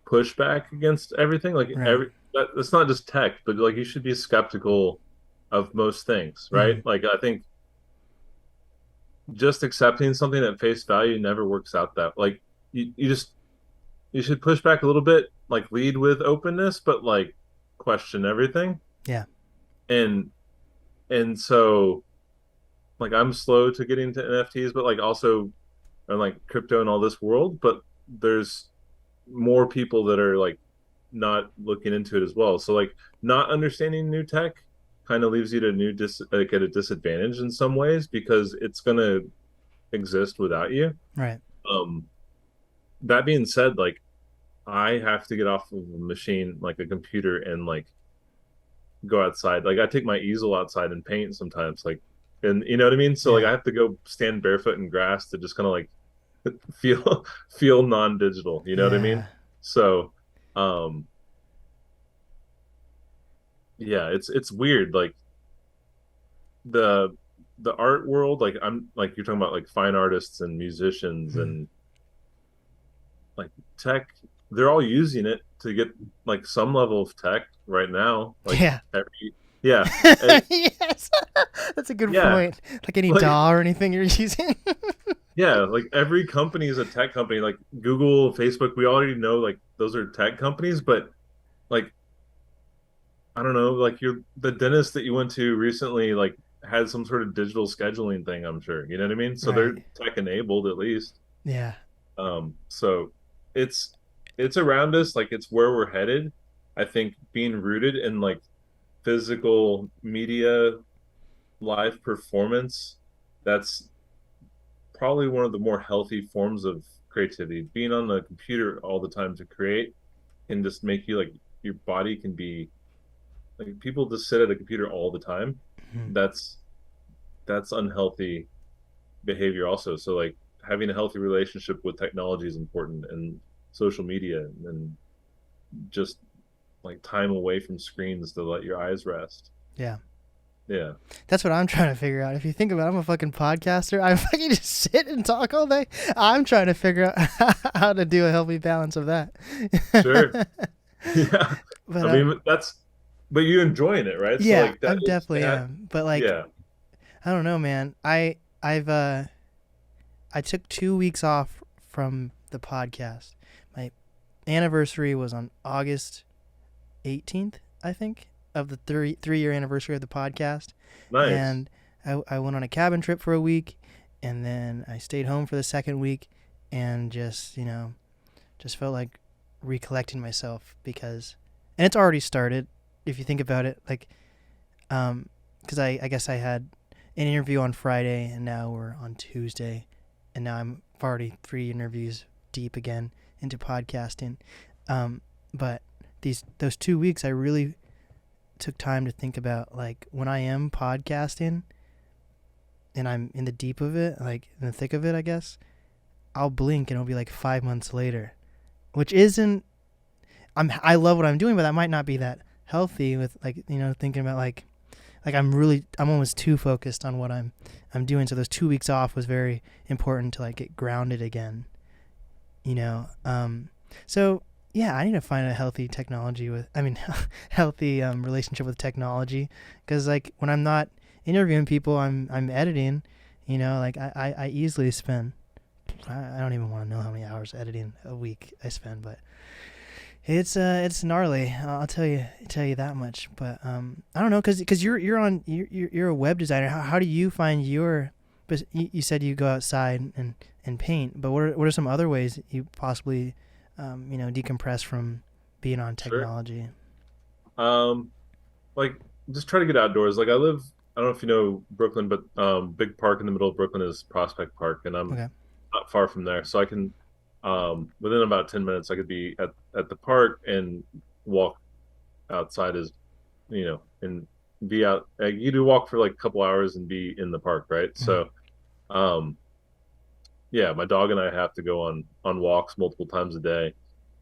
pushback against everything. Like Right. that's not just tech, but like you should be skeptical of most things, right? Mhm. Like I think just accepting something at face value never works out that like you should push back a little bit, like lead with openness, but like question everything. Yeah. And so like I'm slow to get into NFTs, but like also and like crypto and all this world, but there's more people that are like not looking into it as well. So like not understanding new tech kind of leaves you to like at a disadvantage in some ways because it's gonna exist without you. Right. Um, that being said, like I have to get off of a machine, like a computer, and like go outside. Like I take my easel outside and paint sometimes, like, and you know what I mean. So like Yeah. I have to go stand barefoot in grass to just kind of like feel non-digital. You know what I mean? Yeah. So, um, yeah, it's weird. Like the the art world, like I'm like you're talking about like fine artists and musicians Mm. and like tech, they're all using it to get like some level of tech right now. Like Yeah. yeah, and Yes. That's a good yeah, point. Like any like DAW or anything you're using. yeah, like every company is a tech company. Like Google, Facebook, we already know like those are tech companies, but like I don't know, like the dentist that you went to recently, like had some sort of digital scheduling thing, I'm sure. You know what I mean? So they're Right. tech enabled at least. Yeah. So it's it's around us, like it's where we're headed. I think being rooted in like physical media, live performance, that's probably one of the more healthy forms of creativity. Being on the computer all the time to create can just make you like your body can be like people just sit at a computer all the time. Mhm. That's unhealthy behavior also. So like having a healthy relationship with technology is important and social media and just like time away from screens to let your eyes rest. Yeah. Yeah. That's what I'm trying to figure out. If you think about it, I'm a fucking podcaster. I fucking just sit and talk all day. I'm trying to figure out how to do a healthy balance of that. Sure. Yeah. But I mean but you're enjoying it, right? So yeah, like I that is definitely am. But like, yeah. I don't know, man. I took 2 weeks off from the podcast. My anniversary was on August 18th, I think, of the 3 year anniversary of the podcast. Nice. And I went on a cabin trip for a week, and then I stayed home for the second week, and just felt like recollecting myself and it's already started. If you think about it, like, because I guess I had an interview on Friday, and now we're on Tuesday, and now I'm already 3 interviews deep again into podcasting. But those 2 weeks, I really took time to think about like when I am podcasting and I'm in the deep of it, like in the thick of it, I guess I'll blink and it'll be like 5 months later, which isn't. I love what I'm doing, but that might not be that healthy. With like thinking about like I'm almost too focused on what I'm doing. So those 2 weeks off was very important to like get grounded again. You know. So yeah, I need to find a healthy technology with. I mean, healthy relationship with technology, because like when I'm not interviewing people, I'm editing. Like I easily spend. I don't even want to know how many hours editing a week I spend, but it's gnarly. I'll tell you that much. But I don't know, because you're a web designer. How do you find your? But you said you go outside and paint. But what are some other ways you possibly decompress from being on Sure. technology? Um, like just try to get outdoors. Like I live, I don't know if you know Brooklyn, but big park in the middle of Brooklyn is Prospect Park, and I'm Okay. not far from there. So I can within about 10 minutes I could be at the park and walk outside as and be out like you do walk for like a couple hours and be in the park, right? Mm. So um yeah, my dog and I have to go on walks multiple times a day.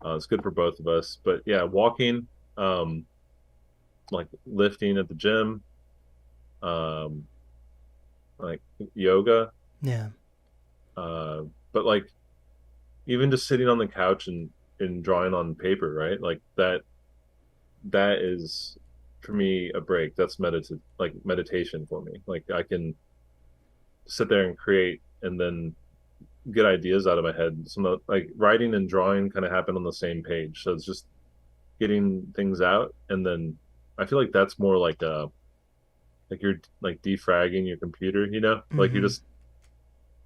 It's good for both of us. But yeah, walking, um, like lifting at the gym, um, like yoga, Yeah. uh, but like even just sitting on the couch and drawing on paper, right? Like that is for me a break. That's meditation for me. Like I can sit there and create and then get ideas out of my head. Like writing and drawing kind of happen on the same page. So it's just getting things out, and then I feel like that's more like you're like defragging your computer, like you're Mm-hmm. just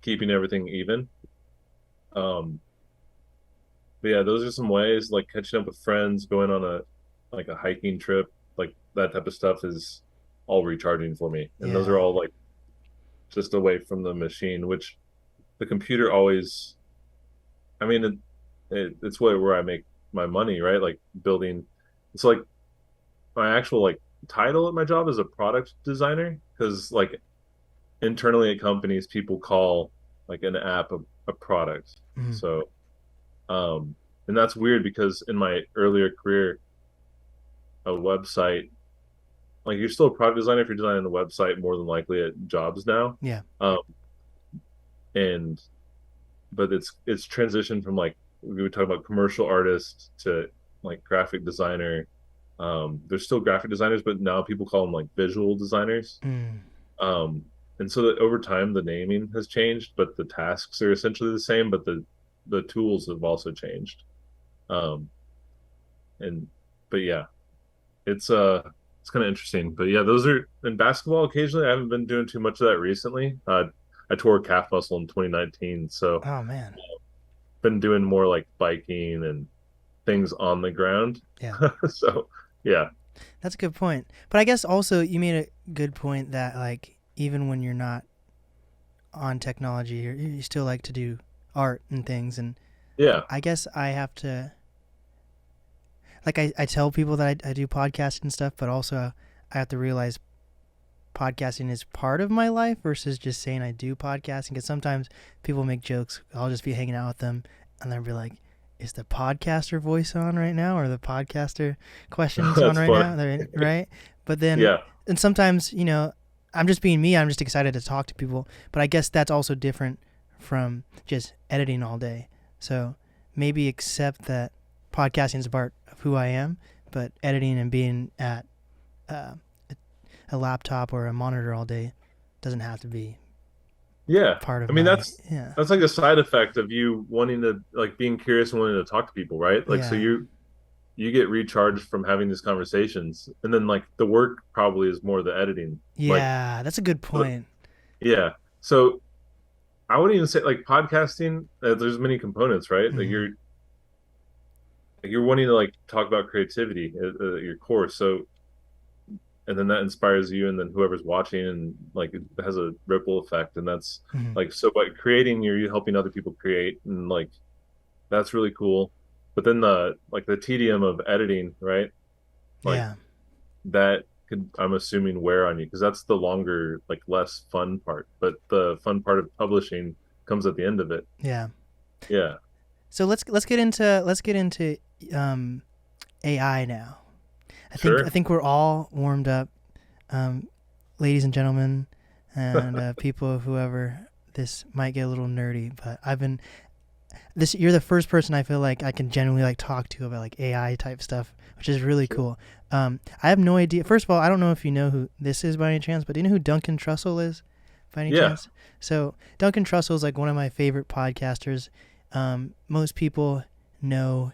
keeping everything even. Um, but yeah, those are some ways, like catching up with friends, going on a hiking trip, like that type of stuff is all recharging for me. And those are Yeah. all like just away from the machine, which the computer always, I mean, it's where I make my money, right? Like building. It's like my actual like title at my job is a product designer because like internally at companies people call like an app a product. Mm. So and that's weird because in my earlier career a website, like you're still a product designer if you're designing a website more than likely at jobs now. Yeah. um and but it's transitioned from like we would talk about commercial artist to like graphic designer. There's still graphic designers, but now people call them like visual designers. Mm. Um, and so that over time the naming has changed, but the tasks are essentially the same, but the tools have also changed. Um, and but yeah, it's kind of interesting. But yeah, those are in basketball occasionally. I haven't been doing too much of that recently. I tore a calf muscle in 2019, so Oh man. been doing more like biking and things on the ground. Yeah. So yeah, That's a good point. But I guess also you made a good point that like even when you're not on technology, you still like to do art and things. And yeah, I guess I have to like I tell people that I do podcasting and stuff, but also I have to realize podcasting is part of my life versus just saying I do podcasting. Because sometimes people make jokes. I'll just be hanging out with them, and they'll be like, "Is the podcaster voice on right now, or the podcaster questions on that's right funny. now?" Right? But then, Yeah, and sometimes I'm just being me. I'm just excited to talk to people. But I guess that's also different from just editing all day. So maybe accept that podcasting is a part of who I am, but editing and being at uh, a laptop or a monitor all day doesn't have to be yeah. part of I mean, my yeah. that's like a side effect of you wanting to like being curious and wanting to talk to people, right? Like, so Yeah. you get recharged from having these conversations, and then like the work probably is more the editing. Like, Yeah, that's a good point. yeah. So I wouldn't even say like podcasting. There's many components, right? Hmm. Like you're wanting to like talk about creativity at your core. So and then that inspires you, and then whoever's watching, and like it has a ripple effect, and that's Hmm. like so by creating, you're helping other people create, and like that's really cool. But then the tedium of editing, right? Like Yeah. that could, I'm assuming, wear on you because that's the longer, like less fun part. But the fun part of publishing comes at the end of it. Yeah. Yeah, So let's get into um, AI now. I sure. think we're all warmed up, um, ladies and gentlemen, and people whoever. This might get a little nerdy, but I've been this. You're the first person I feel like I can genuinely like talk to about like AI type stuff, which is really Sure. cool. I have no idea. First of all, I don't know if you know who this is by any chance, but do you know who Duncan Trussell is by any Yeah. chance? So Duncan Trussell is like one of my favorite podcasters. Most people know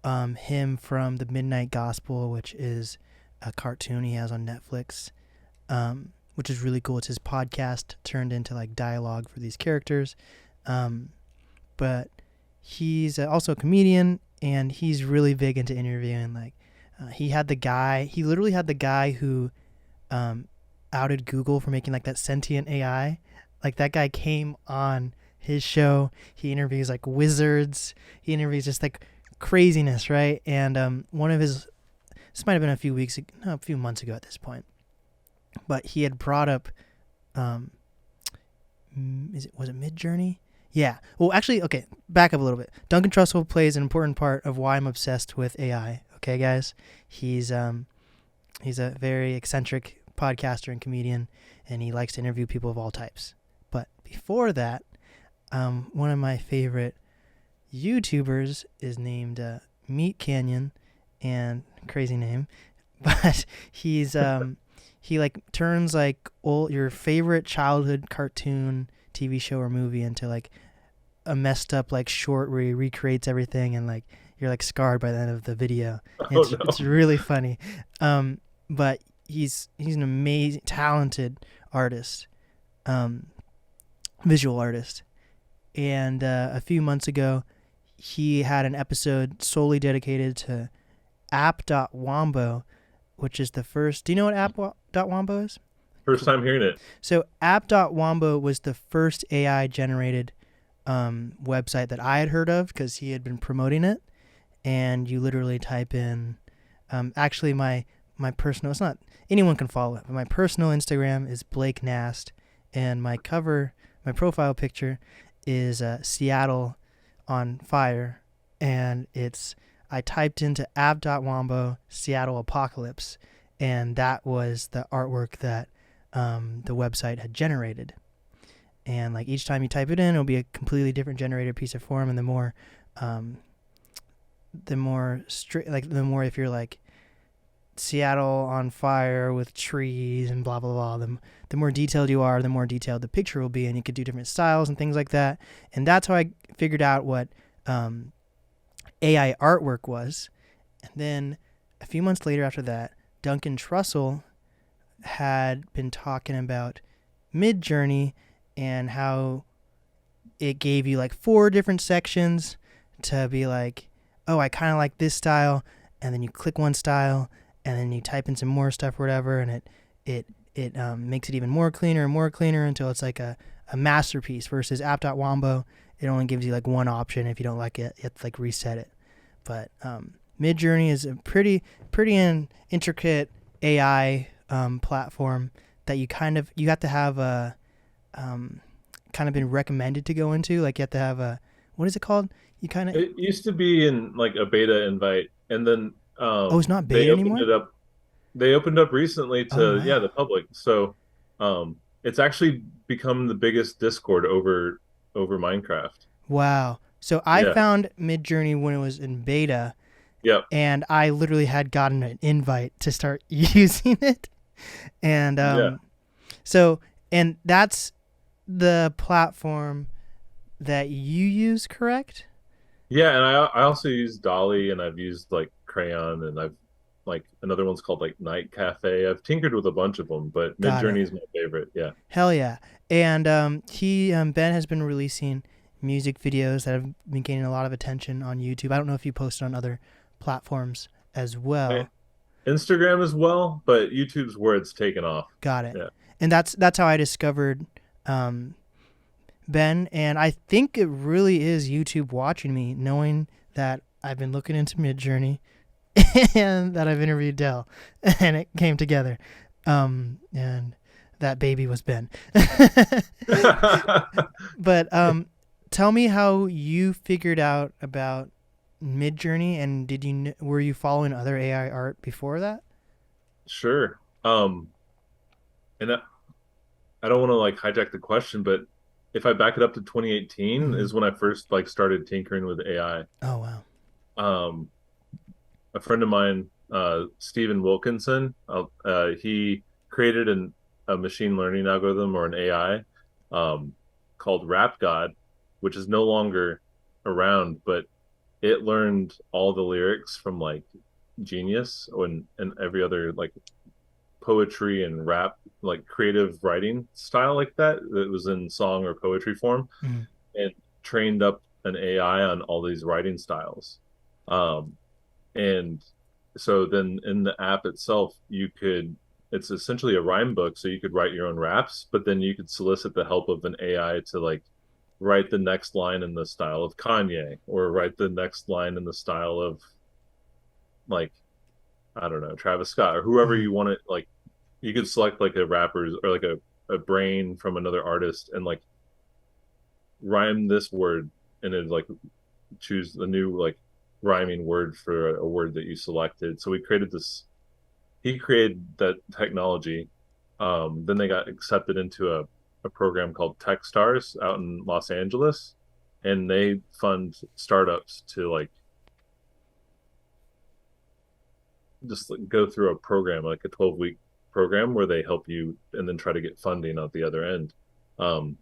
him from the Midnight Gospel, which is a cartoon he has on Netflix, which is really cool. It's his podcast turned into like dialogue for these characters. Um, but he's also a comedian, and he's really big into interviewing. Like, he literally had the guy who um, outed Google for making like that sentient AI. Like that guy came on his show. He interviews like wizards. He interviews just like craziness, right? And one of his, this might have been a few weeks, no, a few months ago at this point, but he had brought up, um, was it Midjourney? Yeah. Well, actually, okay, back up a little bit. Duncan Trussell plays an important part of why I'm obsessed with AI. Okay, guys, he's a very eccentric podcaster and comedian, and he likes to interview people of all types. But before that, one of my favorite YouTubers is named Meat Canyon, and crazy name, but he like turns like your favorite childhood cartoon, TV show, or movie into like a messed up like short where he recreates everything, and like you're like scarred by the end of the video. Oh It's no. really funny, but he's an amazing, talented artist, um, visual artist, and a few months ago he had an episode solely dedicated to app.wombo, which is the first. Do you know what app.wombo is? First Cool. time hearing it. So app.wombo was the first AI generated website that I had heard of because he had been promoting it. And you literally type in, actually my personal, it's not, anyone can follow it, but my personal Instagram is Blake Nast, and my profile picture is Seattle on fire, and I typed into app.wombo Seattle apocalypse, and that was the artwork that the website had generated. And like each time you type it in, it'll be a completely different generated piece of form, and the more if you're like Seattle on fire with trees and blah blah blah, the more detailed you are, the more detailed the picture will be, and you could do different styles and things like that. And that's how I figured out what AI artwork was. And then a few months later after that, Duncan Trussell had been talking about Midjourney and how it gave you like 4 different sections to be like, oh, I kind of like this style, and then you click one style, and then you type in some more stuff or whatever, and it makes it even more cleaner and more cleaner until it's like a masterpiece. Versus app.wombo, it only gives you like one option. If you don't like it, you have to like reset it. But Midjourney is a pretty intricate AI platform that you have to have a kind of been recommended to go into. Like you have to have a, what is it called? You kind of, It used to be in like a beta invite, and then oh, it's not they beta opened anymore. it up. They opened up recently Oh to, yeah, wow, the public. So it's actually become the biggest Discord over Minecraft. wow. So I Yeah. found Midjourney when it was in beta, Yep. and I literally had gotten an invite to start using it, and Yeah. so and that's the platform that you use, correct? Yeah, and I also use Dolly, and I've used like Crayon, and I've like another one's called like Night Cafe. I've tinkered with a bunch of them, but Got it. Midjourney is my favorite. Yeah. Hell yeah. And Ben has been releasing music videos that have been gaining a lot of attention on YouTube. I don't know if you posted on other platforms as Eh, well. Instagram as well, but YouTube's where it's taken off. Got it. Yeah. And that's how I discovered Ben, and I think it really is YouTube watching me, knowing that I've been looking into Midjourney and that I've interviewed Dell, and it came together. And that baby was Ben. But tell me how you figured out about Midjourney, and were you following other AI art before that? Sure. And I don't want to like hijack the question, but if I back it up to 2018 Mm-hmm. is when I first like started tinkering with AI. Oh wow. Um, a friend of mine, Stephen Wilkinson, he created a machine learning algorithm or an AI called Rap God, which is no longer around, but it learned all the lyrics from like Genius and every other like poetry and rap, like creative writing style like that was in song or poetry form, Mm-hmm. and trained up an AI on all these writing styles. Um, and so then in the app itself, it's essentially a rhyme book. So you could write your own raps, but then you could solicit the help of an AI to like write the next line in the style of Kanye or write the next line in the style of like, I don't know, Travis Scott or whoever Mm-hmm. you want it. Like you could select like a rapper's or like a brain from another artist and like rhyme this word and then like choose the new like rhyming word for a word that you selected. So we created this. He created that technology. Then they got accepted into a program called TechStars out in Los Angeles, and they fund startups to like just like, go through a program like a 12-week program where they help you and then try to get funding at the other end. Um,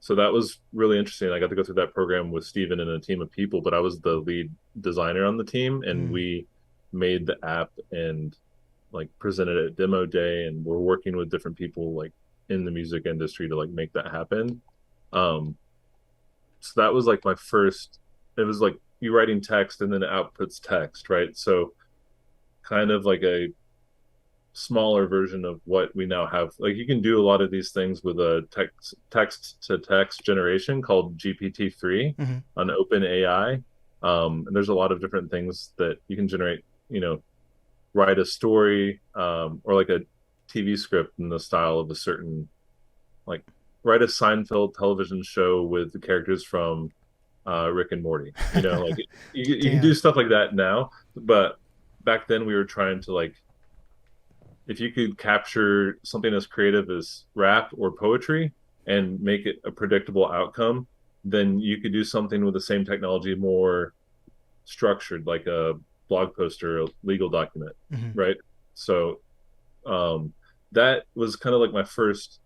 so that was really interesting. I got to go through that program with Steven and a team of people, but I was the lead designer on the team, and Mm-hmm. we made the app and like presented it at demo day, and we're working with different people like in the music industry to like make that happen. Um, so that was like my first. It was like you writing text and then it outputs text, right? So kind of like a smaller version of what we now have. Like you can do a lot of these things with a text to text generation called GPT-3 Mm-hmm. on OpenAI. And there's a lot of different things that you can generate, write a story or like a TV script in the style of a certain, like write a Seinfeld television show with the characters from Rick and Morty. Like you can do Damn. stuff like that now, but back then we were trying to like if you could capture something as creative as rap or poetry and make it a predictable outcome, then you could do something with the same technology more structured, like a blog post or a legal document, Mm-hmm. right? So um, that was kind of like my first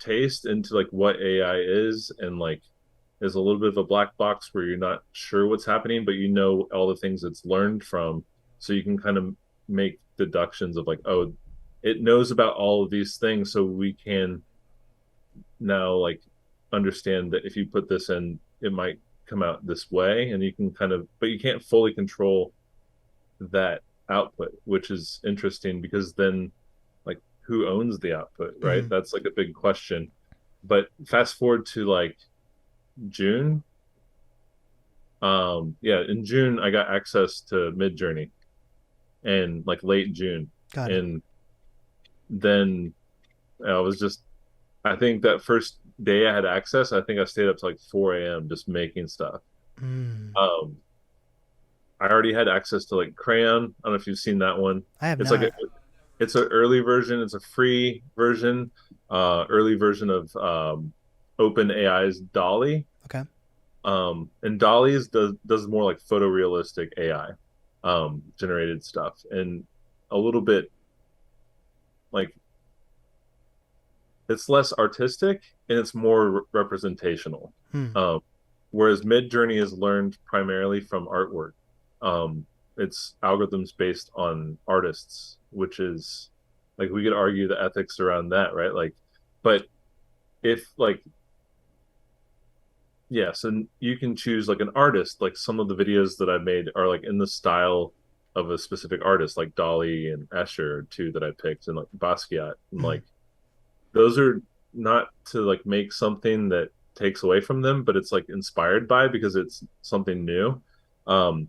taste into like what AI is and like is a little bit of a black box where you're not sure what's happening, but you know all the things it's learned from. So you can kind of make deductions of like, oh, it knows about all of these things. So we can now like understand that if you put this in, it might come out this way. And you can kind of, but you can't fully control that output, which is interesting because then like who owns the output, right? Mm-hmm. That's like a big question. But fast forward to like June. Yeah, in June I got access to Midjourney and like late June. Got it. And then I was just I think that first day I had access, I think I stayed up to like 4 a.m. just making stuff. Mm. Um I already had access to like Crayon. I don't know if you've seen that one. I have It's like not. it's an early version, it's a free version, early version of OpenAI's Dolly. Okay. And Dolly's does more like photorealistic AI generated stuff and a little bit like it's less artistic and it's more representational. Hmm. Um, whereas Midjourney is learned primarily from artwork. It's algorithms based on artists, which is like we could argue the ethics around that, right? Like, but if like yes, and you can choose like an artist. Like some of the videos that I made are like in the style of a specific artist, like Dolly and Escher, two that I picked, and like Basquiat. And Mm-hmm. like those are not to like make something that takes away from them, but it's like inspired by because it's something new. Um,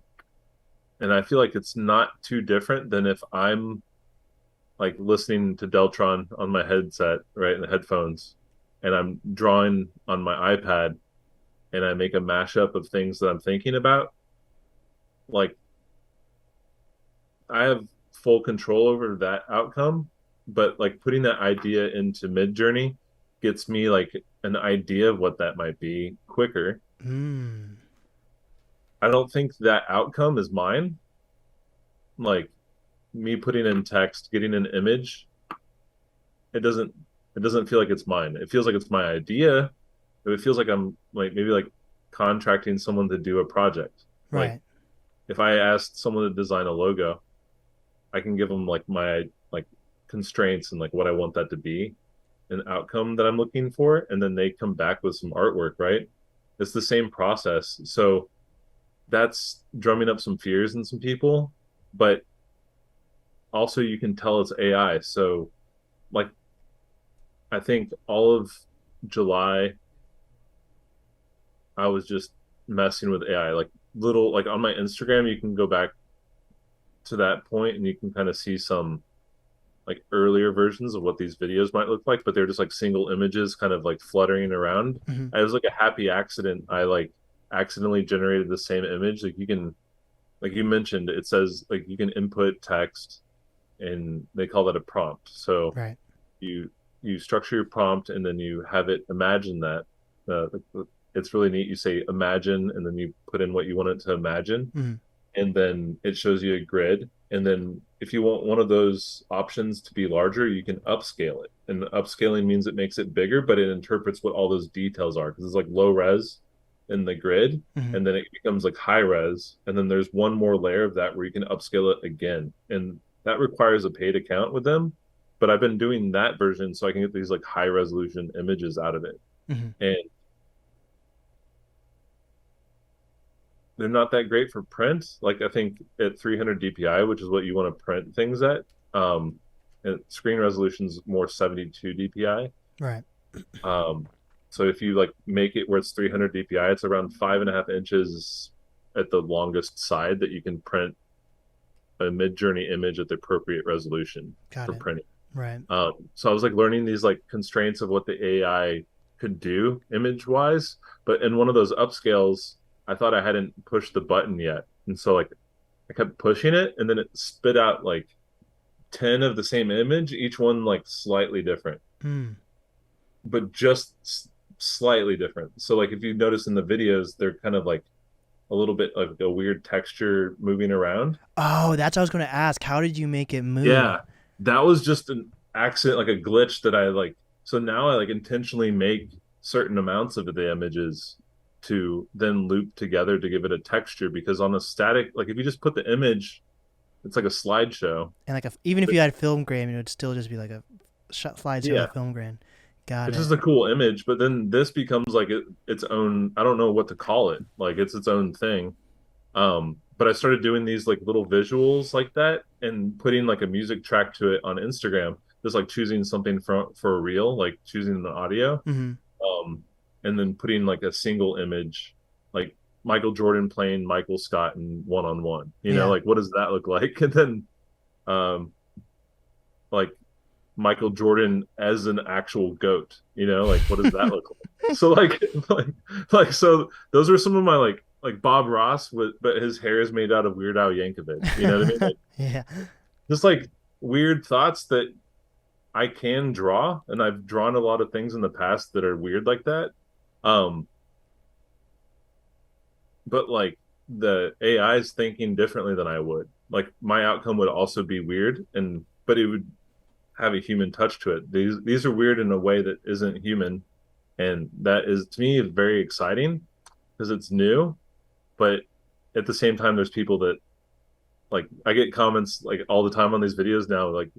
and I feel like it's not too different than if I'm like listening to Deltron on my headset, right, in the headphones, and I'm drawing on my iPad and I make a mashup of things that I'm thinking about. Like I have full control over that outcome, but like putting that idea into Midjourney gets me like an idea of what that might be quicker. Mm. I don't think that outcome is mine. Like me putting in text, getting an image, it doesn't it doesn't feel like it's mine. It feels like it's my idea. It feels like I'm like maybe like contracting someone to do a project. Like Right. if I asked someone to design a logo, I can give them like my like constraints and like what I want that to be, an outcome that I'm looking for, and then they come back with some artwork, right? It's the same process. So that's drumming up some fears in some people, but also you can tell it's AI. So like I think all of July I was just messing with AI. Like little like on my Instagram, you can go back to that point and you can kind of see some like earlier versions of what these videos might look like, but they're just like single images kind of like fluttering around. Hmm. It was like a happy accident. I like accidentally generated the same image. Like you can, like you mentioned, it says like you can input text and they call that a prompt. So Right. you you structure your prompt and then you have it imagine that. It's really neat. You say imagine and then you put in what you want it to imagine Mm. and then it shows you a grid. And then if you want one of those options to be larger, you can upscale it. And upscaling means it makes it bigger, but it interprets what all those details are because it's like low res in the grid, Hmm. and then it becomes like high res, and then there's one more layer of that where you can upscale it again, and that requires a paid account with them. But I've been doing that version so I can get these like high resolution images out of it, Hmm. and they're not that great for print. Like I think at 300 DPI, which is what you want to print things at, and screen resolution's more 72 DPI. Right. Um, so if you like make it where it's 300 DPI, it's around 5.5 inches at the longest side that you can print a Midjourney image at the appropriate resolution Got for it. printing. Right. So I was like learning these like constraints of what the AI could do image wise, but in one of those upscales, I thought I hadn't pushed the button yet, and so like I kept pushing it, and then it spit out like 10 of the same image, each one like slightly different, Mm. but just slightly different. So like if you notice in the videos, they're kind of like a little bit like a weird texture moving around. Oh, that's what I was going to ask. How did you make it move? Yeah, that was just an accident, like a glitch that I like. So now I like intentionally make certain amounts of the images to then loop together to give it a texture because on a static, like if you just put the image, it's like a slideshow. And like, even if But you had film grain, it would still just be like a slideshow yeah, with film grain. Got it's it. just a cool image. But then this becomes like its own, I don't know what to call it. Like it's its own thing. But I started doing these like little visuals like that and putting like a music track to it on Instagram. Just like choosing something for a reel, like choosing an audio, Hmm. um, and then putting like a single image, like Michael Jordan playing Michael Scott in one on one. You know, Yeah. like what does that look like? And then um, like Michael Jordan as an actual goat. You know, like what does that look like? So like like so those are some of my like Bob Ross with but his hair is made out of Weird Al Yankovic. You know what I mean? Like Yeah. just like weird thoughts that I can draw, and I've drawn a lot of things in the past that are weird like that. Um, but like the AI is thinking differently than I would. Like my outcome would also be weird, and but it would have a human touch to it. These are weird in a way that isn't human, and that is to me very exciting because it's new. But at the same time, there's people that like I get comments like all the time on these videos now, like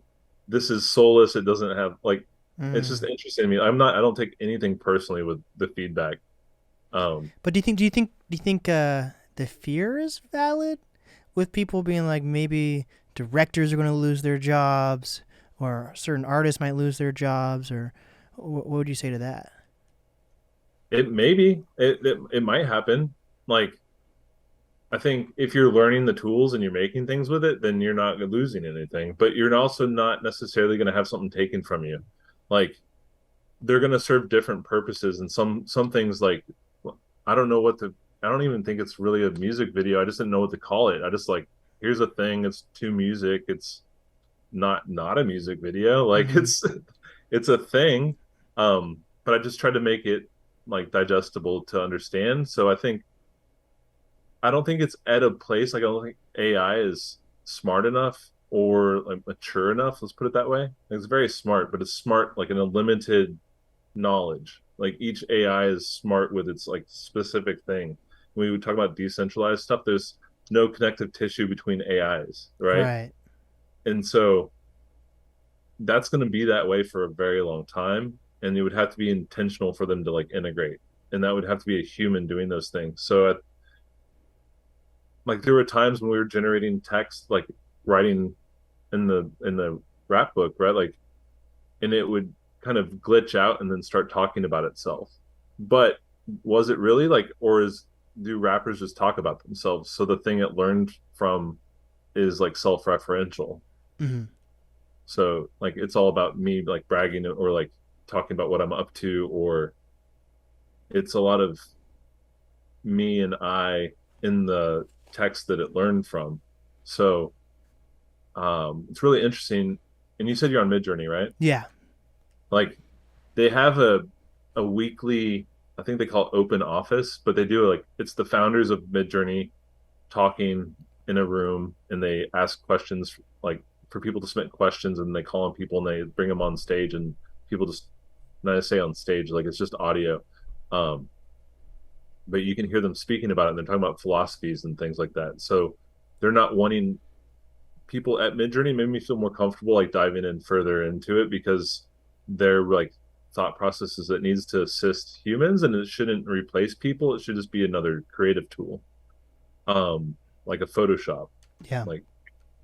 this is soulless. It doesn't have like it's just Mm. interesting to me. I don't take anything personally with the feedback. Um, But do you think the fear is valid with people being like maybe directors are going to lose their jobs or certain artists might lose their jobs or what would you say to that? It maybe it might happen. Like I think if you're learning the tools and you're making things with it, then you're not losing anything. But you're also not necessarily going to have something taken from you. Like they're going to serve different purposes, and some things like I don't know what the I don't even think it's really a music video. I just didn't know what to call it. I just like here's a thing. It's to music. It's not a music video. Like Mm-hmm. it's a thing. But I just tried to make it like digestible to understand. So I don't think it's at a place like I don't think AI is smart enough or like mature enough. Let's put it that way. Like, it's very smart, but it's smart like in a limited knowledge. Like each AI is smart with its like specific thing. When we talk about decentralized stuff, there's no connective tissue between AIs, right? Right. And so that's going to be that way for a very long time. And it would have to be intentional for them to like integrate. And that would have to be a human doing those things. So like there were times when we were generating text, like writing in the rap book, right? Like, and it would kind of glitch out and then start talking about itself. But was it really like, or is do rappers just talk about themselves? So the thing it learned from is like self-referential. Mm-hmm. So like it's all about me like bragging or like talking about what I'm up to, or it's a lot of me and I in the text that it learned from. So it's really interesting. And you said you're on Midjourney, right? Yeah. Like they have a weekly, I think they call it open office, but they do like it's the founders of Midjourney talking in a room, and they ask questions like for people to submit questions, and they call on people and they bring them on stage, and people just not to say on stage like it's just audio, um, but you can hear them speaking about it, and they're talking about philosophies and things like that. So they're not wanting people at Midjourney made me feel more comfortable like diving in further into it because their like thought processes that needs to assist humans and it shouldn't replace people. It should just be another creative tool, like a Photoshop. Yeah. Like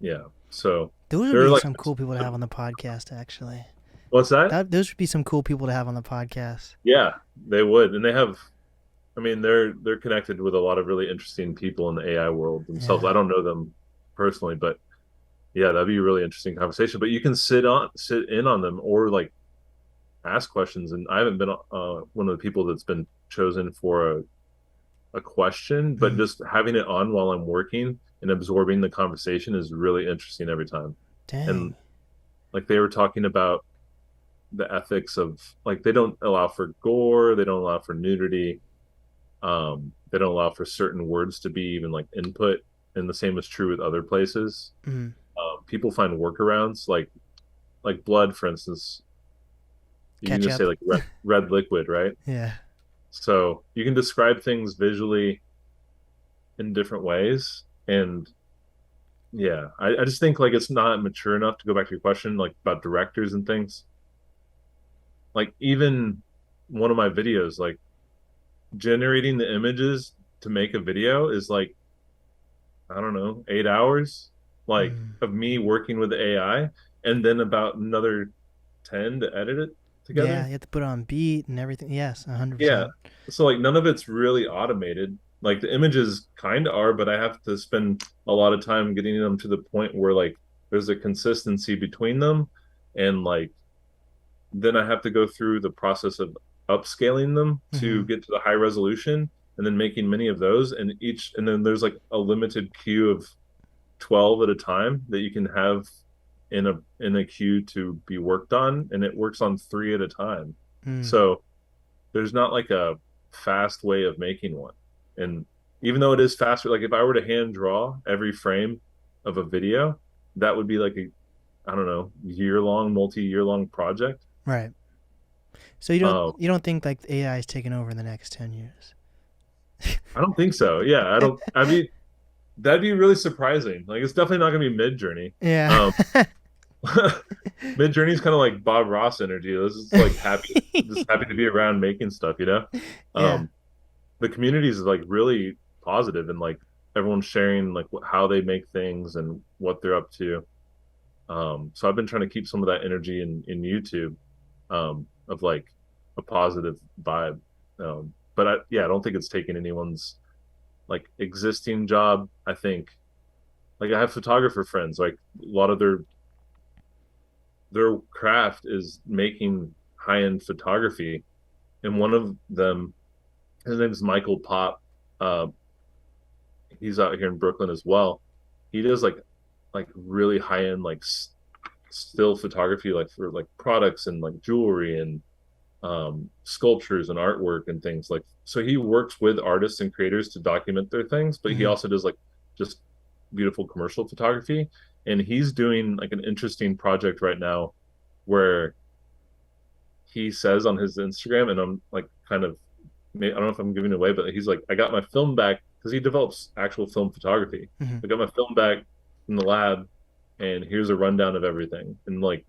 yeah. So Those would they're be like, some cool people to have on the podcast, actually. what's that? Those would be some cool people to have on the podcast. Yeah, they would, and they have. I mean, they're connected with a lot of really interesting people in the AI world themselves. Yeah. I don't know them personally, but yeah, that'd be a really interesting conversation. But you can sit in on them or like ask questions. And I haven't been one of the people that's been chosen for a question, but Mm-hmm. just having it on while I'm working and absorbing the conversation is really interesting every time. And Dang. like they were talking about the ethics of like they don't allow for gore, they don't allow for nudity, they don't allow for certain words to be even like input, and the same is true with other places. Mm-hmm. People find workarounds like blood, for instance. You can just say Ketchup. like red liquid, right? Yeah. So you can describe things visually in different ways. And yeah, I just think like it's not mature enough to go back to your question, like about directors and things. Like even one of my videos, like generating the images to make a video is like, I don't know, 8 hours like Mm. of me working with AI and then about another 10 to edit it Yeah, together. you have to put it on beat and everything. Yes, Yeah. 100%. So like none of it's really automated. Like the images kind of are, but I have to spend a lot of time getting them to the point where like there's a consistency between them, and like then I have to go through the process of upscaling them Mm-hmm. to get to the high resolution and then making many of those, and then there's like a limited queue of 12 at a time that you can have in a queue to be worked on, and it works on 3 at a time. Mm. So there's not like a fast way of making one. And even though it is faster, like if I were to hand draw every frame of a video, that would be like a, I don't know, year long, multi-year long project. Right. So you don't Um, you don't think like AI is taking over in the next 10 years? I don't think so. Yeah, I don't. I mean, that'd be really surprising. Like, it's definitely not going to be Mid-Journey. Yeah. Um, Mid-Journey's kind of like Bob Ross energy. This is like just happy to be around making stuff. Yeah. Um, the community is like really positive, and like everyone's sharing like how they make things and what they're up to. So I've been trying to keep some of that energy in YouTube, of like a positive vibe. But I don't think it's taken anyone's like existing job. I think like I have photographer friends, like a lot of their craft is making high-end photography, and one of them, his name is Michael Pop. Uh, he's out here in Brooklyn as well. He does like really high-end like still photography, like for like products and like jewelry and sculptures and artwork and things like. So he works with artists and creators to document their things, but he Hmm. also does like just beautiful commercial photography. And he's doing like an interesting project right now where he says on his Instagram, and I'm like kind of, I don't know if I'm giving it away, but he's like, I got my film back because he develops actual film photography. Hmm. I got my film back from the lab, and here's a rundown of everything. And like,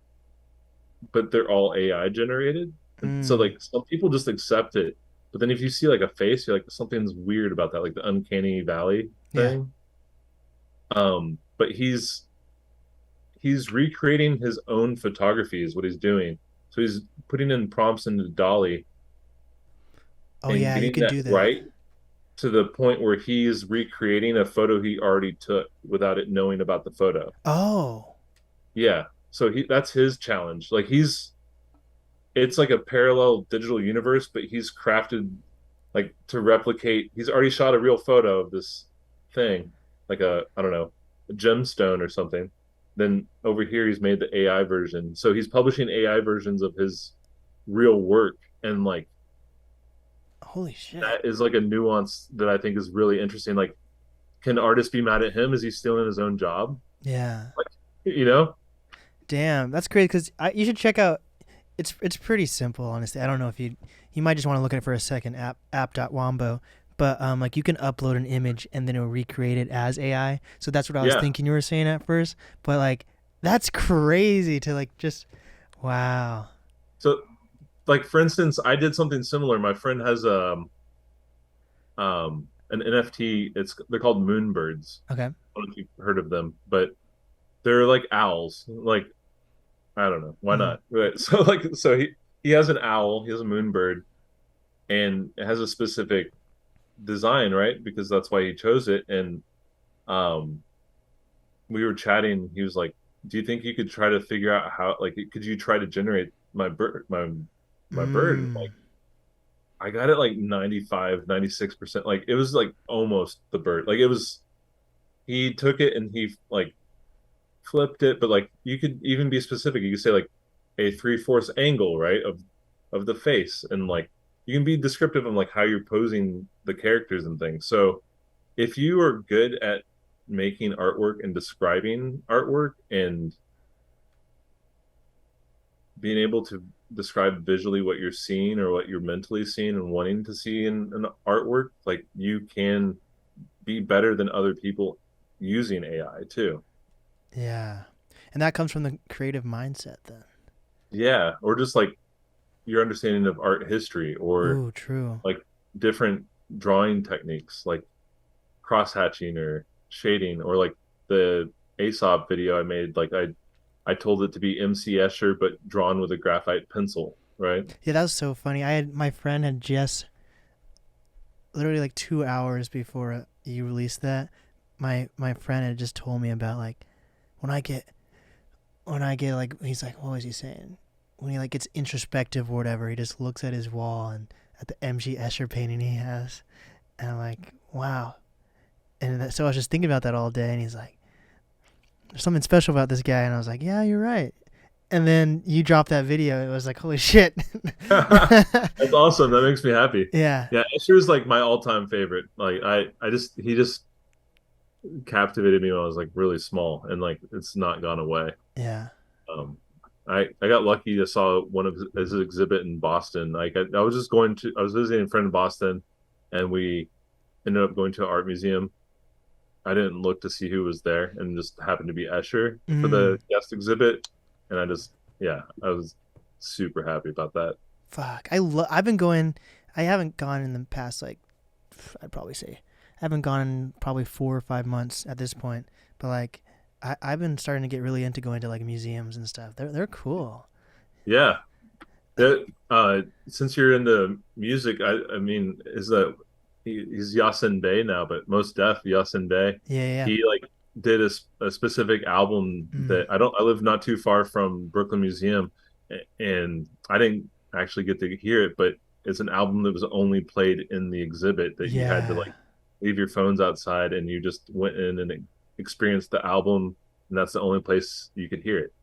but they're all AI generated. And so Mm. like some people just accept it. But then if you see like a face, you're like, something's weird about that, like the uncanny valley Yeah. thing. But he's recreating his own photography is what he's doing. So he's putting in prompts into Dolly Oh and yeah, you getting can that do that. right to the point where he's recreating a photo he already took without it knowing about the photo. Oh. Yeah. So that's his challenge. Like it's like a parallel digital universe, but he's crafted like to replicate. He's already shot a real photo of this thing, like I don't know, a gemstone or something. Then over here, he's made the AI version. So he's publishing AI versions of his real work, and like Holy shit. that is like a nuance that I think is really interesting. Like, can artists be mad at him? Is he stealing his own job? Yeah. Like, you know? Damn, that's great because you should check out. It's pretty simple, honestly. I don't know if you might just want to look at it for a second. App.wombo, but like you can upload an image and then it'll recreate it as AI. So that's what I was Yeah. thinking you were saying at first. But like that's crazy to like just wow. So, like for instance, I did something similar. My friend has an NFT. They're called moonbirds. Okay. I don't know if you've heard of them, but they're like owls. Like I don't know, why Mm-hmm. not? Right. So he has an owl, he has a moonbird, and it has a specific design, right? Because that's why he chose it. And um, we were chatting. He was like, "Do you think you could try to figure out how? Like, could you try to generate my bird?" And Mm. like, I got it like 95, 96%. Like it was like almost the bird. Like it was. He took it and he like flipped it, but like you could even be specific. You could say like a three-fourths angle, right, of the face, and like you can be descriptive of like how you're posing the characters and things. So if you are good at making artwork and describing artwork and being able to describe visually what you're seeing or what you're mentally seeing and wanting to see in an artwork, like you can be better than other people using AI too. Yeah, and that comes from the creative mindset then. Yeah, or just like your understanding of art history or Ooh, true. like different drawing techniques like cross hatching or shading or like the Aesop video I made like I told it to be MC Escher but drawn with a graphite pencil, right? Yeah, that was so funny. I had my friend had just literally like 2 hours before you released that. My friend had just told me about like when I get like he's like what was he saying when he like gets introspective or whatever he just looks at his wall and at the MG Escher painting he has and I'm like wow and so I was just thinking about that all day and he's like there's something special about this guy and I was like yeah you're right and then you dropped that video it was like holy shit. That's awesome. That makes me happy. Yeah, Yeah, Escher is like my all-time favorite. Like I just he just captivated me when I was like really small and like it's not gone away. yeah. Um, I got lucky. I saw one of his exhibit in Boston. Like I was just going to I was visiting a friend in Boston, and we ended up going to an art museum. I didn't look to see who was there, and just happened to be Escher for Mm, the guest exhibit, and I just yeah, I was super happy about that. fuck I've been going I haven't gone in the past like I'd probably say I haven't gone in probably 4 or 5 months at this point. But like I've been starting to get really into going to like museums and stuff. They're cool. Yeah, That since you're into music, I mean, is that he's Yasin Bey now, but Most Def Yasin Bey, Yeah, yeah. he like did a specific album Mm. that I live not too far from Brooklyn Museum, and I didn't actually get to hear it, but it's an album that was only played in the exhibit that you had to Yeah. like leave your phones outside and you just went in and experienced the album, and that's the only place you could hear it.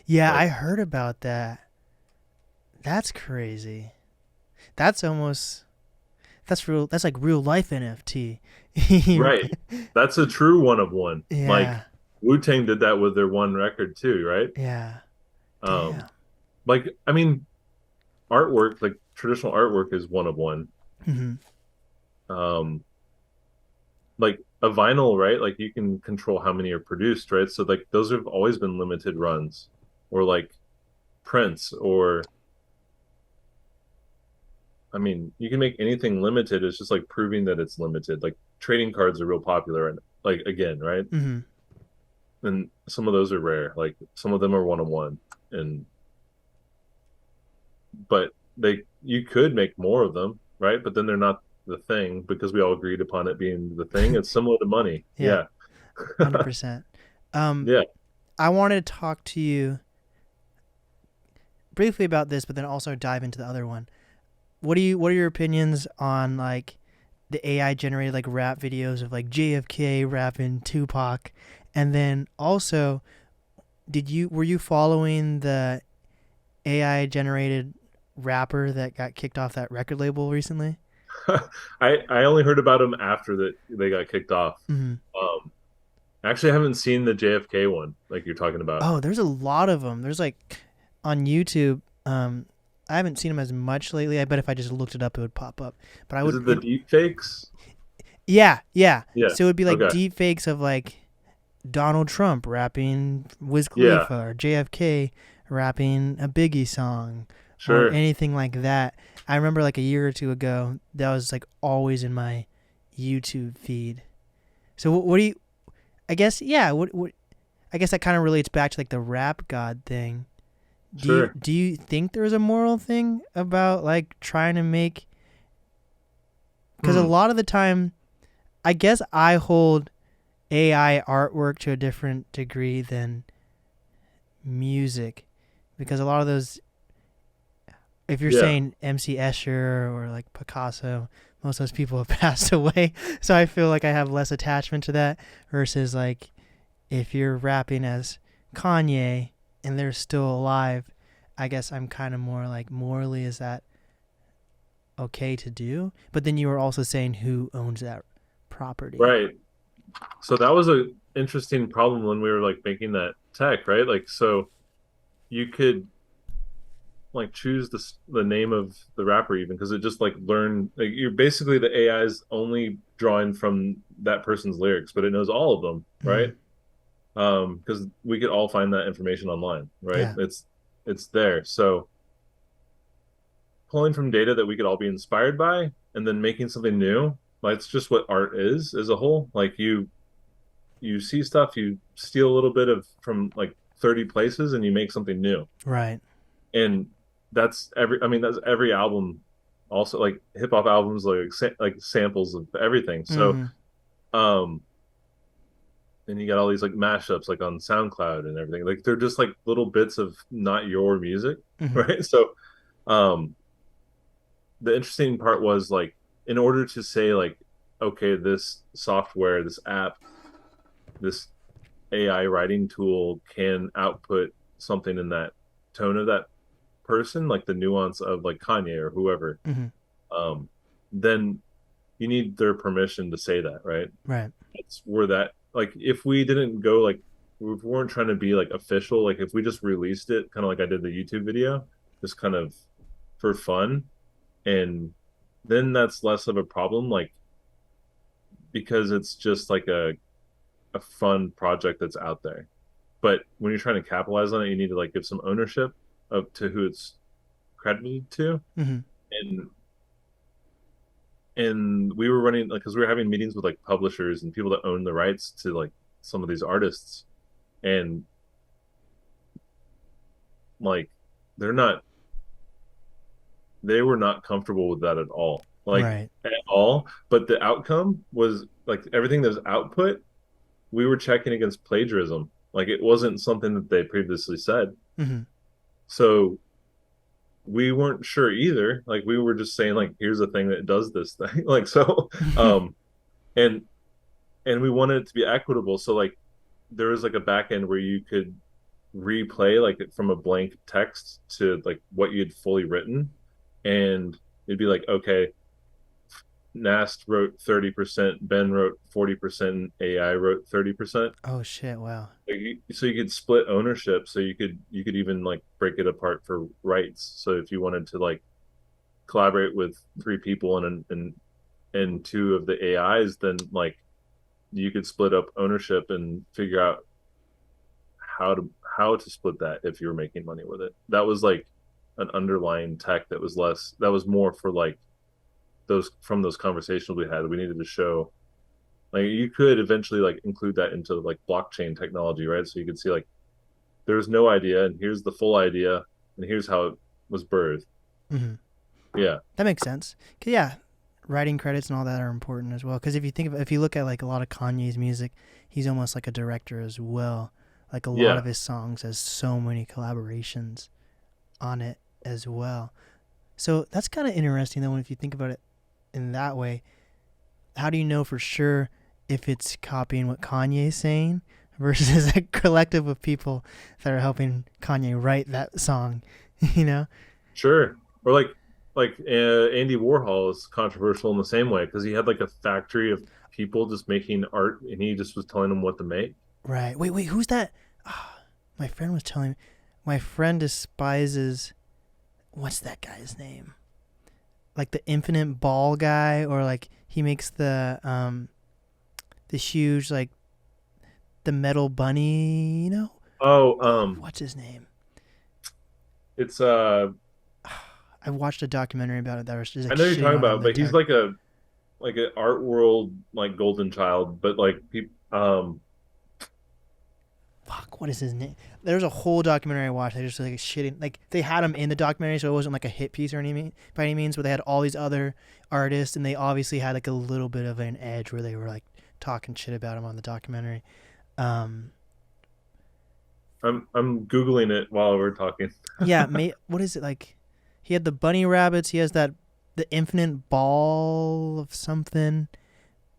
Yeah, Like, I heard about that. That's crazy. That's almost that's real. That's like real life NFT. right. That's a true one of one. Like Yeah. Wu-Tang did that with their one record too, right? Yeah. Um, Damn. like I mean, artwork, like traditional artwork is one of one. Hmm. Um, like a vinyl, right? Like you can control how many are produced, right? So like those have always been limited runs. Or like prints or I mean, you can make anything limited. It's just like proving that it's limited. Like trading cards are real popular and like again, right? Hmm. And some of those are rare. Like some of them are one on one. And but they you could make more of them, right? But then they're not the thing because we all agreed upon it being the thing. It's similar to money. Yeah. Yeah. 100%. Um, Yeah. I wanted to talk to you briefly about this, but then also dive into the other one. What are your opinions on like the AI generated like rap videos of like JFK rapping Tupac, and then also were you following the AI generated rapper that got kicked off that record label recently? I only heard about them after that they got kicked off. Hmm. Um actually I haven't seen the JFK one like you're talking about. Oh, there's a lot of them. There's like on YouTube. I haven't seen them as much lately. I bet if I just looked it up, it would pop up. But I Is would. it the deep fakes? Yeah, yeah. Yeah. So it would be like Okay. deep fakes of like Donald Trump rapping Wiz Yeah. Khalifa or JFK rapping a Biggie song or Sure. anything like that. I remember like a year or two ago, that was like always in my YouTube feed. So what do you? I guess yeah. What? I guess that kind of relates back to like the rap god thing. Sure. Do you think there's a moral thing about like trying to make? Because a Hmm. lot of the time, I guess I hold AI artwork to a different degree than music, because a lot of those, if you're Yeah. saying MC Escher or like Picasso, most of those people have passed away. So I feel like I have less attachment to that versus like if you're rapping as Kanye and they're still alive, I guess I'm kind of more like morally, is that okay to do? But then you were also saying who owns that property. Right. So that was a interesting problem when we were like making that tech, right? Like so you could like choose the name of the rapper even because it just like learned like you're basically the AI is only drawing from that person's lyrics, but it knows all of them, Mm, right? Because we could all find that information online, right? yeah. It's there. So pulling from data that we could all be inspired by and then making something new, like it's just what art is as a whole. Like you see stuff, you steal a little bit of from like 30 places and you make something new. Right. And that's every I mean that's every album also like hip hop albums like samples of everything. So Mm-hmm. um and you got all these like mashups like on SoundCloud and everything. Like they're just like little bits of not your music, Mm-hmm. right? So um the interesting part was like in order to say like okay, this software, this app, this AI writing tool can output something in that tone of that person, like the nuance of like Kanye or whoever, Mm-hmm. um, then you need their permission to say that, right? Right. It's where that like if we didn't go like if we weren't trying to be like official, like if we just released it, kind of like I did the YouTube video, just kind of for fun, and then that's less of a problem, like because it's just like a fun project that's out there. But when you're trying to capitalize on it, you need to like give some ownership of to who it's credited to. Mm-hmm. And we were running like because we were having meetings with like publishers and people that own the rights to like some of these artists, and like they're not they were not comfortable with that at all, like Right. at all. But the outcome was like everything that was output, we were checking against plagiarism. Like it wasn't something that they previously said. Mm-hmm. So we weren't sure either. Like we were just saying, like, here's a thing that does this thing. Like so, and we wanted it to be equitable. So like there was like a back end where you could replay like from a blank text to like what you'd fully written, and it'd be like, okay, NAST wrote 30%, Ben wrote 40%, AI wrote 30%. Oh shit! Wow. So you could split ownership. So you could even like break it apart for rights. So if you wanted to like collaborate with three people and two of the AIs, then like you could split up ownership and figure out how to split that if you were making money with it. That was like an underlying tech that was more for like those from those conversations we had. We needed to show like you could eventually like include that into like blockchain technology, right? So you could see like there's no idea and here's the full idea and here's how it was birthed. Mm-hmm. Yeah. That makes sense. 'Cause, yeah, writing credits and all that are important as well. Because if you look at like a lot of Kanye's music, he's almost like a director as well. Like a lot Yeah. of his songs has so many collaborations on it as well. So that's kind of interesting though. If you think about it in that way, how do you know for sure if it's copying what Kanye's saying versus a collective of people that are helping Kanye write that song? You know? Sure. Or like Andy Warhol is controversial in the same way because he had like a factory of people just making art and he just was telling them what to make. Right. Wait. Who's that? Ah, my friend was telling me. My friend despises. What's that guy's name? Like the infinite ball guy, or like he makes the huge like the metal bunny. You know? Oh, What's his name? it's I watched a documentary about it that was just I like know you're shitting talking on him about, the but he's entire. like an art world like golden child, but like people Fuck, what is his name? There's a whole documentary I watched. They just like shitting. Like they had him in the documentary, so it wasn't like a hit piece or by any means. But they had all these other artists, and they obviously had like a little bit of an edge where they were like talking shit about him on the documentary. Um, I'm googling it while we're talking. yeah, what is it like? He had the bunny rabbits. He has the infinite ball of something.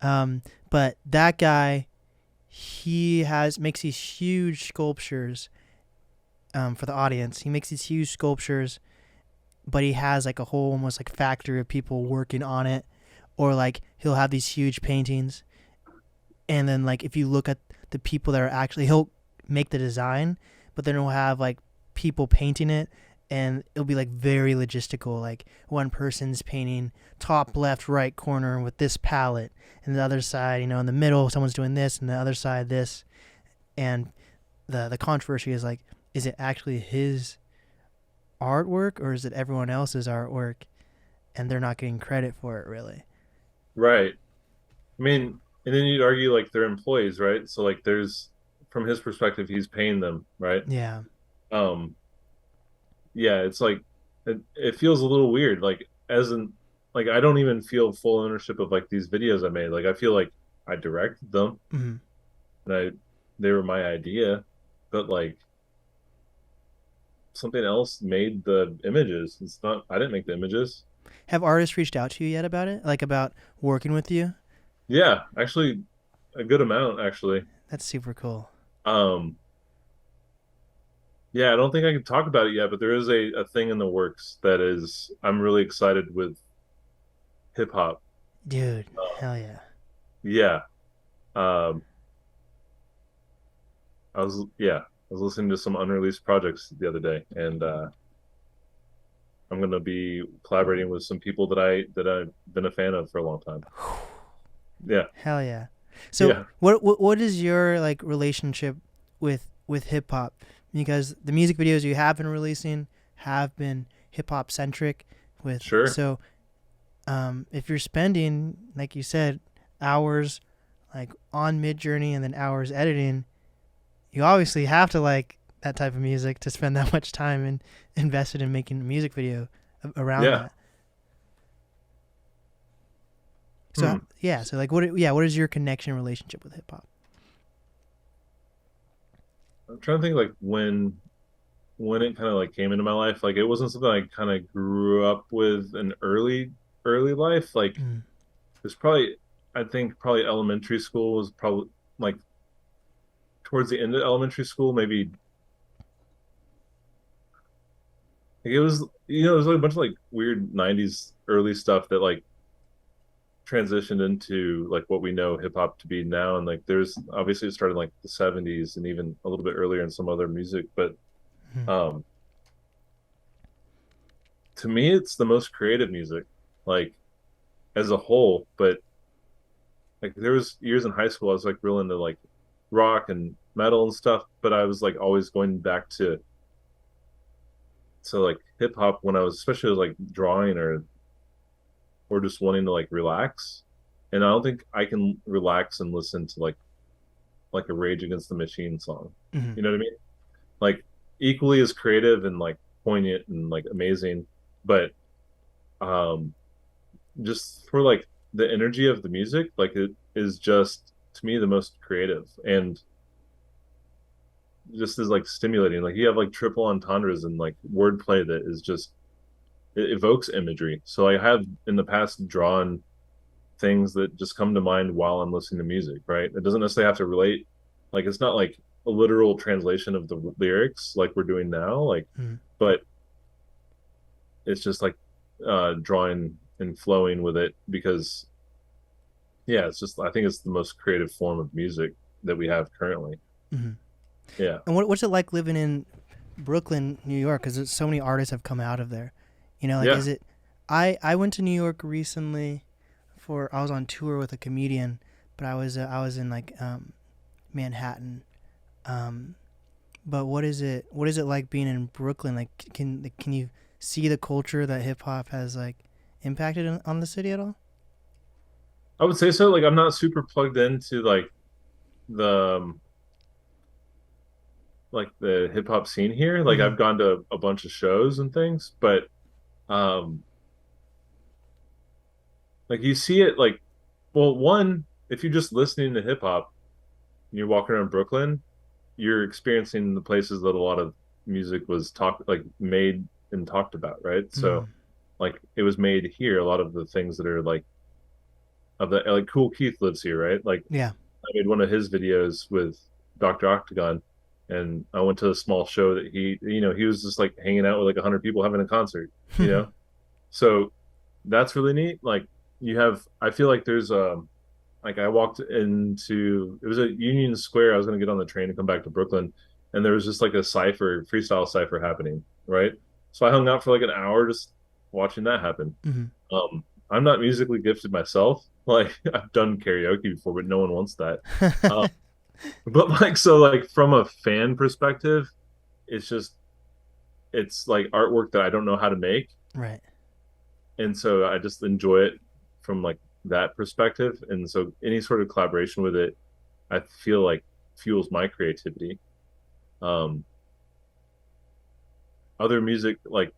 But that guy, he makes these huge sculptures. For the audience, he makes these huge sculptures, but he has like a whole almost like factory of people working on it, or like he'll have these huge paintings, and then like if you look at the people that are actually, he'll make the design, but then he'll have like people painting it, and it'll be like very logistical. Like one person's painting top left right corner with this palette, and the other side, in the middle, someone's doing this, and the other side this, and the controversy is like, is it actually his artwork or is it everyone else's artwork, and they're not getting credit for it really? Right. I mean, and then you'd argue like they're employees, right? So like there's from his perspective, he's paying them, right? Yeah. Um, yeah, it's like it feels a little weird. Like as in like I don't even feel full ownership of like these videos I made. Like I feel like I directed them Mm-hmm. and they were my idea, but like something else made the images. It's not I didn't make the images. Have artists reached out to you yet about it, like about working with you? Yeah, actually a good amount actually. That's super cool. Um yeah, I don't think I can talk about it yet, but there is a thing in the works that is I'm really excited with hip hop. Dude, Uh, hell yeah. yeah. Um I was listening to some unreleased projects the other day and I'm gonna be collaborating with some people that I've been a fan of for a long time. Yeah. Hell yeah. So Yeah. what is your like relationship with hip hop? Because the music videos you have been releasing have been hip hop centric with, Sure. so if you're spending, like you said, hours like on Midjourney and then hours editing, you obviously have to like that type of music to spend that much time and invested in making a music video around Yeah. that. So Hmm. yeah, so like what is your connection relationship with hip hop? I'm trying to think like when it kind of like came into my life. Like it wasn't something I kind of grew up with in early life. Like Mm. there's probably I think probably elementary school was probably like towards the end of elementary school, maybe like it was it was like a bunch of like weird 90s early stuff that like transitioned into like what we know hip hop to be now. And like there's obviously it started in like the 70s and even a little bit earlier in some other music. But Mm. um to me it's the most creative music, like as a whole. But like there was years in high school I was like real into like rock and metal and stuff, but I was like always going back to like hip hop when I was especially like drawing or just wanting to like relax. And I don't think I can relax and listen to like a Rage Against the Machine song. Mm. You know what I mean? Like equally as creative and like poignant and like amazing, but um just for like the energy of the music, like it is just to me the most creative and just is like stimulating. Like you have like triple entendres and like wordplay that is just it evokes imagery. So I have in the past drawn things that just come to mind while I'm listening to music, right? It doesn't necessarily have to relate. Like it's not like a literal translation of the lyrics like we're doing now, like, Mm. but it's just like drawing and flowing with it because yeah, it's just I think it's the most creative form of music that we have currently. Mm. Yeah. And what's it like living in Brooklyn, New York? Because so many artists have come out of there. You know, like Yeah. is it? I went to New York recently for I was on tour with a comedian, but I was in like Manhattan. Um, but what is it? What is it like being in Brooklyn? Can you see the culture that hip hop has like impacted on the city at all? I would say so. Like I'm not super plugged into the like the hip hop scene here. Like Mm-hmm. I've gone to a bunch of shows and things, but um like you see it like well, one, if you're just listening to hip hop and you're walking around Brooklyn, you're experiencing the places that a lot of music was talked like made and talked about, right? So Mm. like it was made here. A lot of the things that are like of the like Cool Keith lives here, right? Like Yeah. I made one of his videos with Dr. Octagon, and I went to a small show that he was just like hanging out with like 100 people having a concert. So that's really neat. Like I feel like there's like I walked into it was a Union Square. I was going to get on the train and come back to Brooklyn, and there was just like a freestyle cipher happening, right? So I hung out for like an hour just watching that happen. Mm-hmm. I'm not musically gifted myself. Like I've done karaoke before, but no one wants that. Um, but like so like from a fan perspective, it's just it's like artwork that I don't know how to make, Right. and so I just enjoy it from like that perspective. And so any sort of collaboration with it, I feel like fuels my creativity. Um, Other music like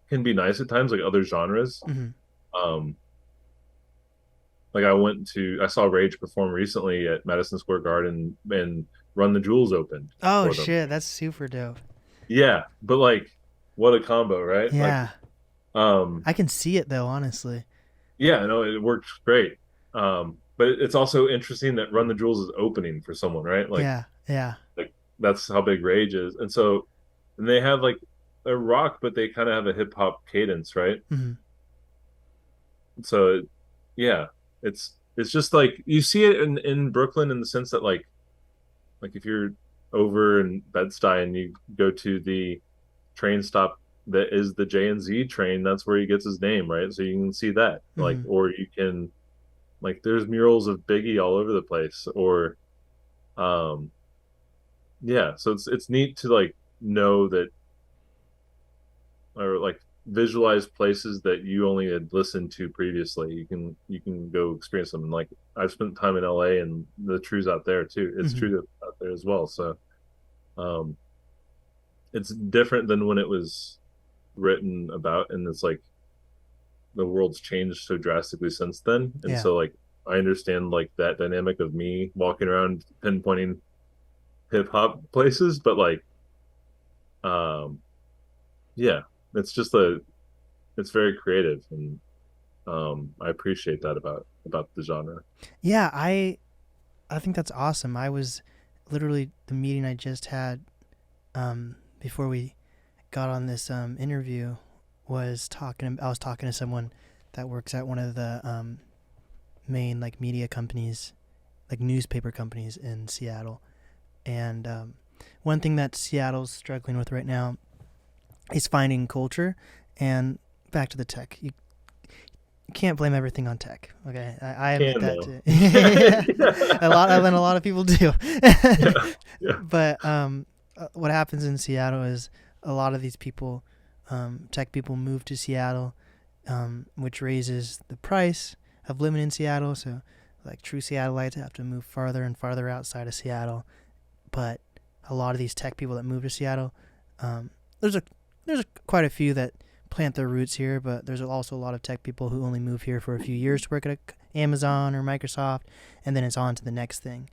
can be nice at times, like other genres. Mm-hmm. Um, like I saw Rage perform recently at Madison Square Garden and Run the Jewels opened Oh for them. shit, that's super dope. Yeah, but like what a combo, right? Like Yeah, um I can see it though. Honestly. yeah, no, it works great. But it's also interesting that Run the Jewels is opening for someone, right? Yeah. Yeah. Like that's how big Rage is. And they have like a rock, but they kind of have a hip hop cadence, right? Mm-hmm. So yeah, it's just like you see it in Brooklyn in the sense that like if you're over in Bed-Stuy and you go to the train stop that is the J and Z train, that's where he gets his name, right? So you can see that. Like Mm-hmm. or you can like there's murals of Biggie all over the place or um yeah, so it's neat to like know that or like visualize places that you only had listened to previously. You can go experience them. And like I've spent time in LA and the true's out there too. It's Mm-hmm. true out there as well. So um it's different than when it was written about, and it's like the world's changed so drastically since then. And Yeah. so like I understand like that dynamic of me walking around pinpointing hip hop places, but like um yeah, it's just a it's very creative, and I appreciate that about the genre. Yeah, I think that's awesome. I was literally the meeting I just had before we got on this interview was talking. I was talking to someone that works at one of the main like media companies, like newspaper companies in Seattle, and one thing that Seattle's struggling with right now is finding culture. And back to the tech, you can't blame everything on tech. Okay, I admit Can that though. too. A Yeah. lot, and a lot of people do. Yeah. Yeah. But what happens in Seattle is a lot of these people, tech people, move to Seattle, which raises the price of living in Seattle. So, like true Seattleites have to move farther and farther outside of Seattle. But a lot of these tech people that move to Seattle, um, there's a quite a few that plant their roots here, but there's also a lot of tech people who only move here for a few years to work at Amazon or Microsoft, and then it's on to the next thing.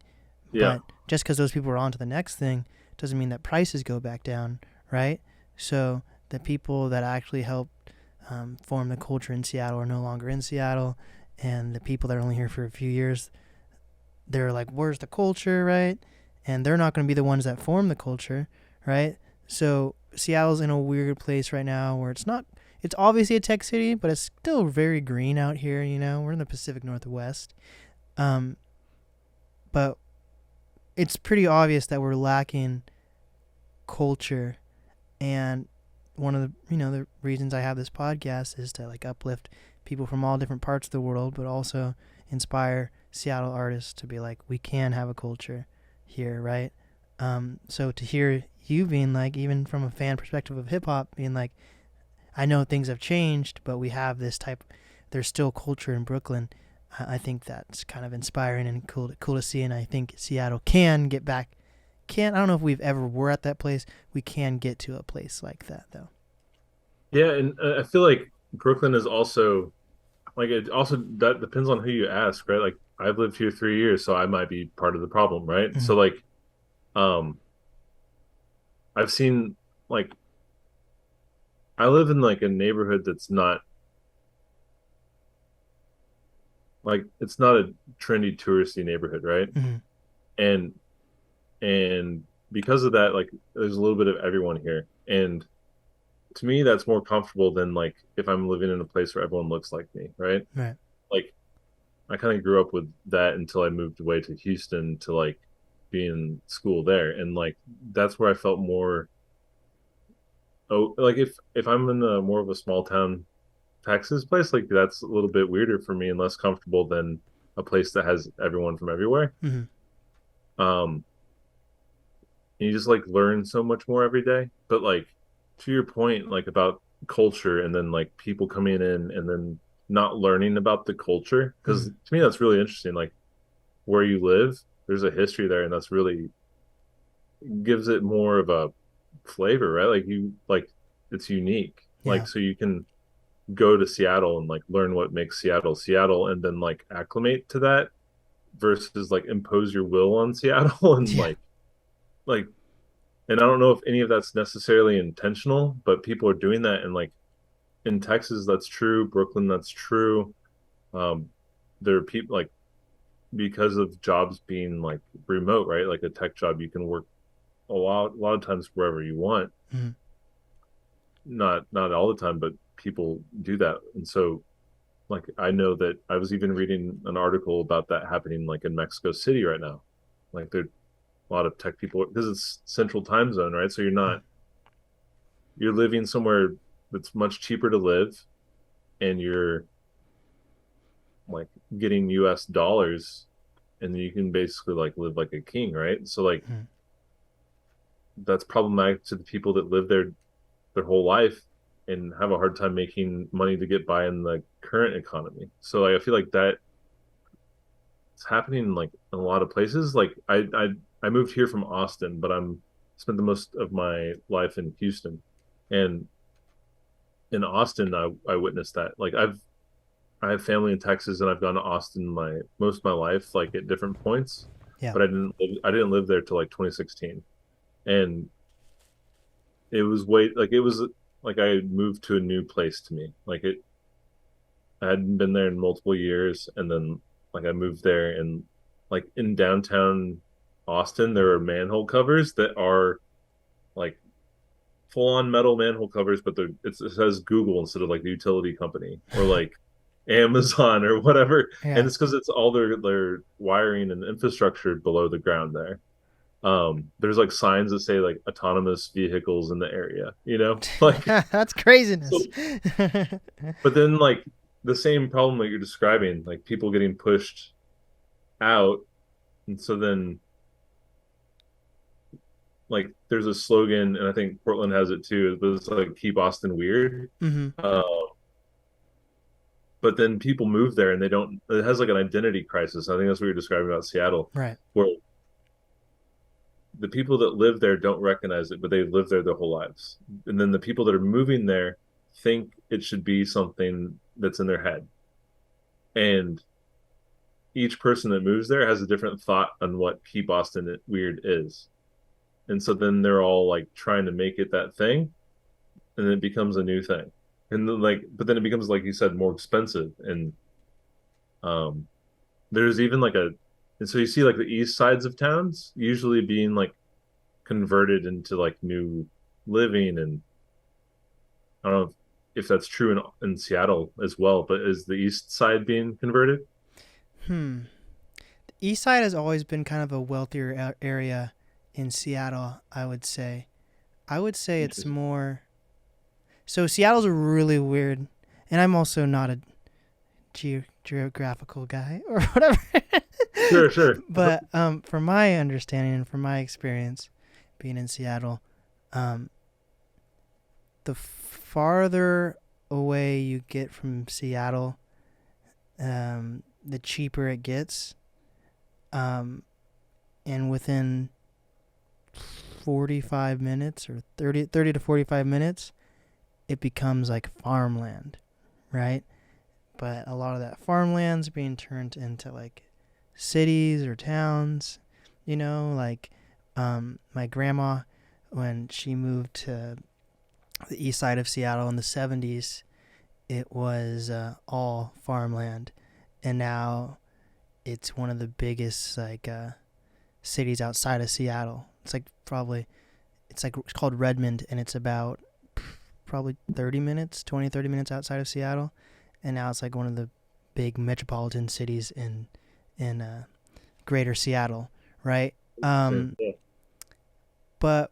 Yeah. But just because those people are on to the next thing doesn't mean that prices go back down, right? So the people that actually helped form the culture in Seattle are no longer in Seattle, and the people that are only here for a few years, they're like, where's the culture, right? And they're not going to be the ones that form the culture, right? So Seattle's in a weird place right now where it's obviously a tech city, but it's still very green out here, We're in the Pacific Northwest. Um, but it's pretty obvious that we're lacking culture. And one of the reasons I have this podcast is to like uplift people from all different parts of the world, but also inspire Seattle artists to be like, we can have a culture here, right? So to hear you being like, even from a fan perspective of hip hop, being like, I know things have changed, but we have this type. There's still culture in Brooklyn. I think that's kind of inspiring and cool to see. And I think Seattle can get back. I don't know if we've ever were at that place. We can get to a place like that though. Yeah, and I feel like Brooklyn is also like it also that depends on who you ask, right? Like I've lived here 3 years, so I might be part of the problem, right? Mm-hmm. So like um I've seen like I live in like a neighborhood that's not like it's not a trendy touristy neighborhood, right? Mm-hmm. And and because of that, like there's a little bit of everyone here. And to me that's more comfortable than like if I'm living in a place where everyone looks like me, right? Right. Like I kind of grew up with that until I moved away to Houston to like be in school there. And like that's where I felt more like if I'm in a more of a small town Texas place, like that's a little bit weirder for me and less comfortable than a place that has everyone from everywhere. Mm-hmm. Um, and you just like learn so much more every day. But like to your point, like about culture and then like people coming in and then not learning about the culture, because Mm-hmm. to me that's really interesting. Like where you live, there's a history there, and that's really gives it more of a flavor, right? Like you like it's unique. Yeah. Like so you can go to Seattle and like learn what makes Seattle Seattle and then like acclimate to that versus like impose your will on Seattle and Yeah. like and I don't know if any of that's necessarily intentional, but people are doing that, and like in Texas that's true, Brooklyn that's true. Um there are people like because of jobs being like remote, right? Like a tech job you can work a lot of times wherever you want. Mm-hmm. Not all the time, but people do that. And so like I know that I was even reading an article about that happening like in Mexico City right now. Like there a lot of tech people because it's central time zone, right? So you're living somewhere that's much cheaper to live, and you're like getting US dollars, and you can basically like live like a king, right? So like Mm-hmm. that's problematic to the people that live there their whole life and have a hard time making money to get by in the current economy. So like, I feel like that it's happening like in a lot of places. Like I moved here from Austin, but I'm spent the most of my life in Houston, and in Austin, I witnessed that. Like I have family in Texas, and I've gone to Austin most of my life, like at different points. Yeah. But I didn't live there till like 2016, and it was it was like I moved to a new place to me. Like it, I hadn't been there in multiple years, and then like I moved there, and like in downtown Austin, there are manhole covers that are like full on metal manhole covers, but it says Google instead of like the utility company or like Amazon or whatever. And Yeah. it's because it's all their wiring and infrastructure below the ground there. There's like signs that say like autonomous vehicles in the area, like That's so. craziness. But then like the same problem that you're describing, like people getting pushed out, and so then like there's a slogan, and I think Portland has it too, but it's like keep Austin weird. Hmm. Uh, but then people move there and they don't. It has like an identity crisis. I think that's what you're describing about Seattle, Right. where the people that live there don't recognize it, but they live there their whole lives. And then the people that are moving there think it should be something that's in their head. And each person that moves there has a different thought on what keep Austin weird is. And so then they're all like trying to make it that thing, and then it becomes a new thing. And then but then it becomes, like you said, more expensive. And um there's even like and so you see like the east sides of towns usually being like converted into like new living. And I don't know if that's true in Seattle as well, but is the east side being converted? Hmm. The East Side has always been kind of a wealthier area in Seattle, I would say. I would say it's Interesting. more. So Seattle's a really weird, and I'm also not a geographical guy or whatever. Sure, sure. But from my understanding and from my experience being in Seattle, um, the farther away you get from Seattle, the cheaper it gets. Um, and within 45 minutes or 30 to 45 minutes, it becomes like farmland, right? But a lot of that farmland's being turned into like cities or towns, like my grandma, when she moved to the east side of Seattle in the 70s, it was all farmland. And now it's one of the biggest like cities outside of Seattle. It's like it's called Redmond, and it's about probably 30 minutes, 20, 30 minutes outside of Seattle. And now it's like one of the big metropolitan cities in greater Seattle, right? Um, Yeah. but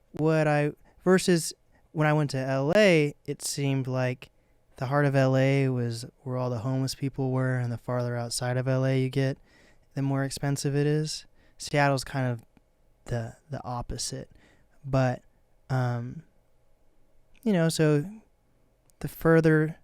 versus when I went to LA, it seemed like the heart of LA was where all the homeless people were, and the farther outside of LA you get, the more expensive it is. Seattle's kind of the opposite, but um, so the further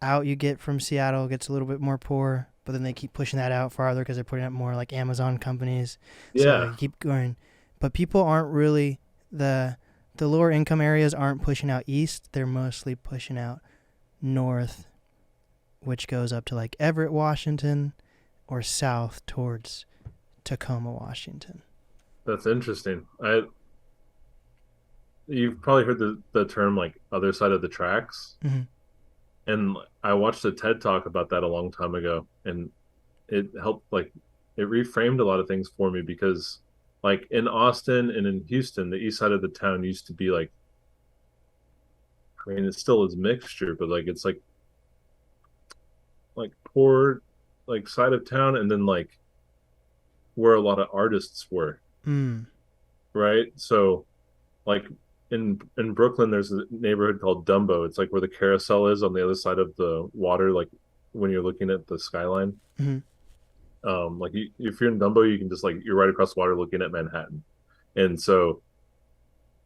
out you get from Seattle, it gets a little bit more poor. But then they keep pushing that out farther because they're putting up more like Amazon companies. So Yeah. you keep going, but people aren't really the lower income areas aren't pushing out east. They're mostly pushing out north, which goes up to like Everett, Washington, or south towards Tacoma, Washington. That's interesting. You've probably heard the term like other side of the tracks. Mm-hmm. And I watched a TED talk about that a long time ago, and it helped like it reframed a lot of things for me because like in Austin and in Houston, the east side of the town used to be like, I mean, it still is mixture, but like it's like poor like side of town, and then like where a lot of artists were, Mm. right? So like in Brooklyn, there's a neighborhood called Dumbo. It's like where the carousel is on the other side of the water, like when you're looking at the skyline. Mm-hmm. Like if you're in Dumbo, you can just like you're right across the water looking at Manhattan. And so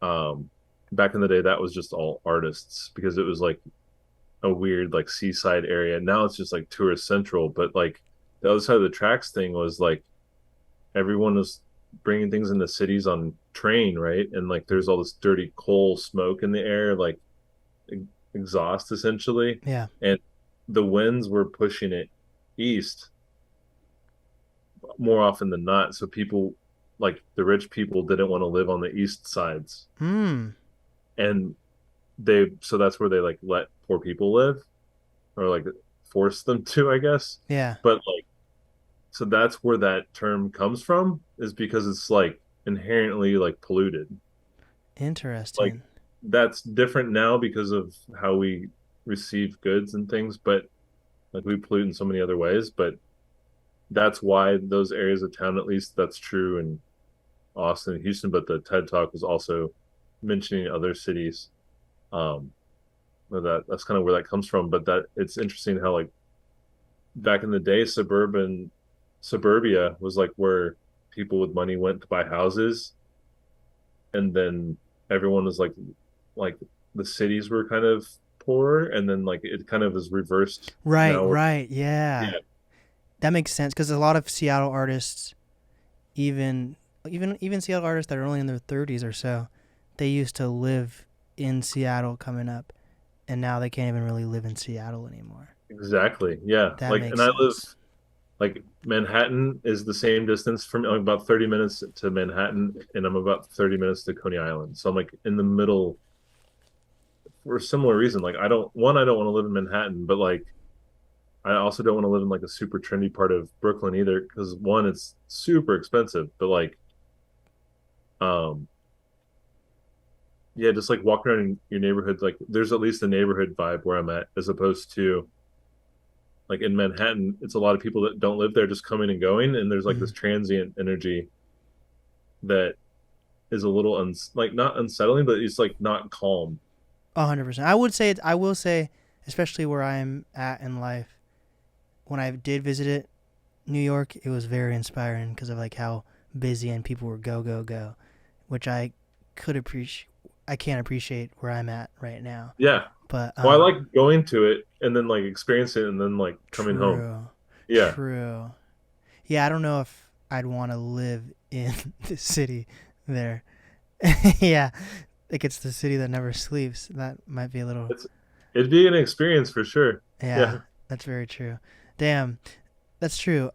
um back in the day that was just all artists because it was like a weird like seaside area. Now it's just like tourist central, but like the other side of the tracks thing was like everyone was bringing things into cities on train, right? And like there's all this dirty coal smoke in the air, like exhaust essentially, Yeah. and the winds were pushing it east more often than not. So people, like the rich people, didn't want to live on the east sides, Hmm. and so that's where they like let poor people live, or like force them to, I guess. Yeah. But like, so that's where that term comes from, is because it's like inherently like polluted. Like Interesting. that's different now because of how we receive goods and things, but like we pollute in so many other ways. But that's why those areas of town, at least that's true in Austin and Houston. But the TED Talk was also mentioning other cities. Um, that's kind of where that comes from. But that it's interesting how like back in the day, suburbia was like where people with money went to buy houses, and then everyone was like the cities were kind of poorer, and then like it kind of is reversed Right, now. right. Yeah. Yeah, That makes sense because a lot of Seattle artists, even Seattle artists that are only in their 30s or so, they used to live in Seattle coming up, and now they can't even really live in Seattle anymore. exactly. Yeah, That like, makes and I live sense. like Manhattan is the same distance from like, about 30 minutes to Manhattan, and I'm about 30 minutes to Coney Island. So I'm like in the middle for a similar reason. Like I don't want to live in Manhattan, but like I also don't want to live in like a super trendy part of Brooklyn either, because one, it's super expensive, but like um yeah, just like walking around in your neighborhood, like there's at least a neighborhood vibe where I'm at, as opposed to like in Manhattan, it's a lot of people that don't live there just coming and going, and there's like Mm-hmm. this transient energy that is a little like not unsettling, but it's like not calm. 100%. I would say I will say, especially where I'm at in life, when I did visit New York, it was very inspiring because of like how busy and people were go go go, which I could appreciate. I can't appreciate where I'm at right now. Yeah. But Well, I like going to it and then like experiencing it and then like coming home. true, Yeah. true. Yeah, I don't know if I'd want to live in the city there. Yeah, like it's the city that never sleeps. That might be a little. It's it'd be an experience for sure. Yeah, Yeah. that's very true. Damn, that's true.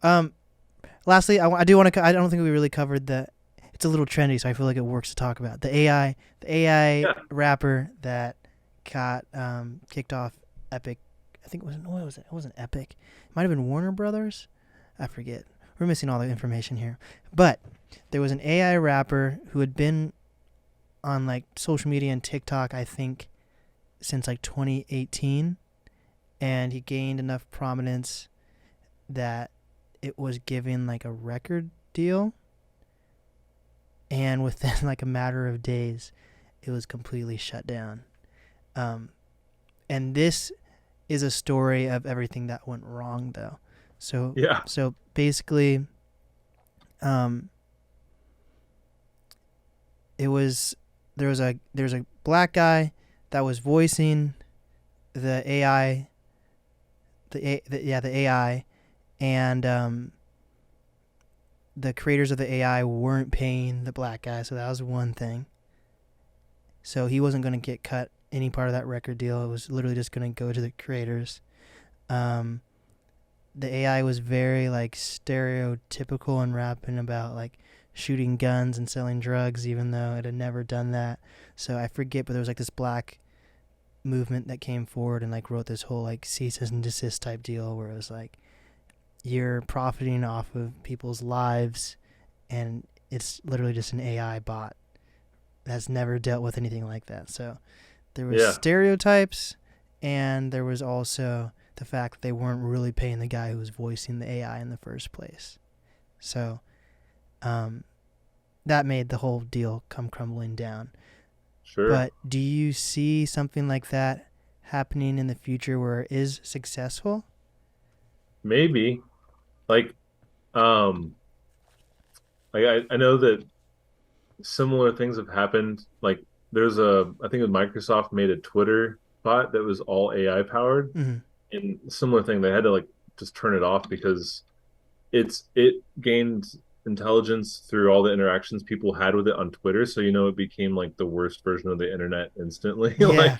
Lastly, I do want to. I don't think we really covered the. It's a little trendy, so I feel like it works to talk about the AI Yeah. rapper that got kicked off Epic. I think it was what was it? It wasn't Epic. It might have been Warner Brothers. I forget. We're missing all the information here, but there was an AI rapper who had been on like social media and TikTok, I think, since like 2018, and he gained enough prominence that it was given like a record deal, and within like a matter of days it was completely shut down. um, and this is a story of everything that went wrong though. so Yeah. so basically, um, it was there's a black guy that was voicing the AI, the AI, and the creators of the AI weren't paying the black guy, so that was one thing. So he wasn't going to get cut any part of that record deal. It was literally just going to go to the creators. Um, the AI was very like stereotypical and rapping about like shooting guns and selling drugs, even though it had never done that. So I forget, but there was like this black movement that came forward and like wrote this whole like cease and desist type deal where it was like you're profiting off of people's lives, and it's literally just an AI bot that's never dealt with anything like that. So there was Yeah. stereotypes, and there was also the fact that they weren't really paying the guy who was voicing the AI in the first place. So um, that made the whole deal come crumbling down. Sure. But do you see something like that happening in the future where it is successful? Maybe. Like um like I know that similar things have happened. Like there's I think Microsoft made a Twitter bot that was all AI powered, Mm-hmm. and similar thing, they had to like just turn it off because it gained intelligence through all the interactions people had with it on Twitter. So, it became like the worst version of the internet instantly. Yeah.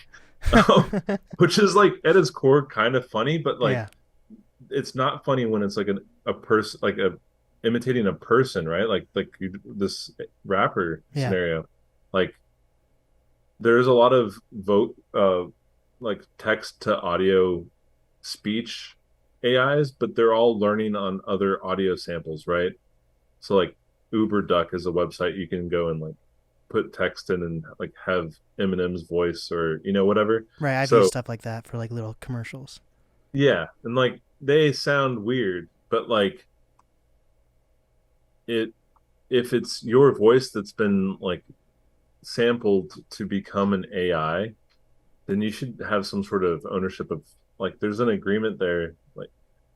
Um, which is like at its core kind of funny, but like Yeah. it's not funny when it's like a person, like a imitating a person, right? This rapper Yeah. scenario. Like there's a lot of like text to audio speech AIs, but they're all learning on other audio samples, right? So like Uber Duck is a website you can go and like put text in and like have Eminem's voice or whatever. Right. I've used So stuff like that for like little commercials. yeah, and like they sound weird, but like it if it's your voice that's been like sampled to become an AI, then you should have some sort of ownership of like there's an agreement there like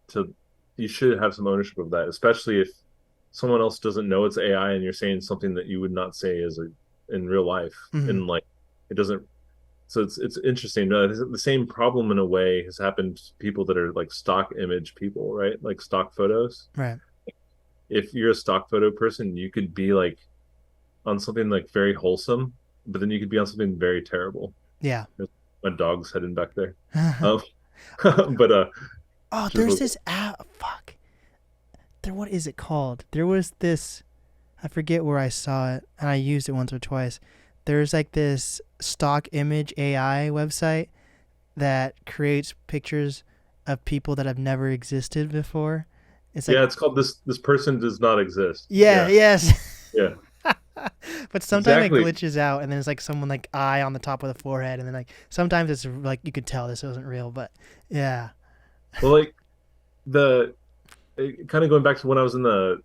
to you should have some ownership of that, especially if someone else doesn't know it's AI and you're saying something that you would not say in real life. Hmm. And like it doesn't so it's interesting. The same problem in a way has happened to people that are like stock image people, right? Like stock photos. Right. If you're a stock photo person, you could be like on something like very wholesome, but then you could be on something very terrible. Yeah. There's my dog's heading back there. Um, but Oh, just there's real this app. Fuck. What is it called? There was this. I forget where I saw it, and I used it once or twice. There's like this stock image AI website that creates pictures of people that have never existed before. It's like, yeah, it's called this person does not exist. yeah, Yeah, yes. yeah, But sometimes it exactly. glitches out, and then it's like someone like eye on the top of the forehead, and then like sometimes it's like you could tell this wasn't real, but yeah. Well, like the kind of going back to when I was in the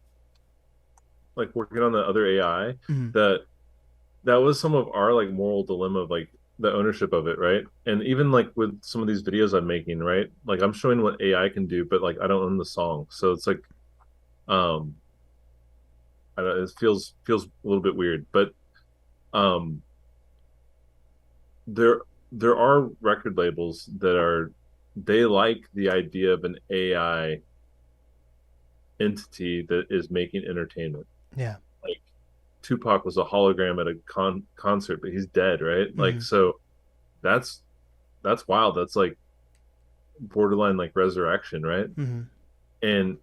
like working on the other AI, Mm. that that was some of our like moral dilemma of like the ownership of it, right? And even like with some of these videos I'm making, right? Like I'm showing what AI can do, but like I don't own the song, so it's like um I don't, it feels a little bit weird, but um there there are record labels that are they like the idea of an AI entity that is making entertainment. Yeah. Like Tupac was a hologram at a concert, but he's dead, right? Like Mm. so that's that's wild. That's like borderline like resurrection, right? Mm. And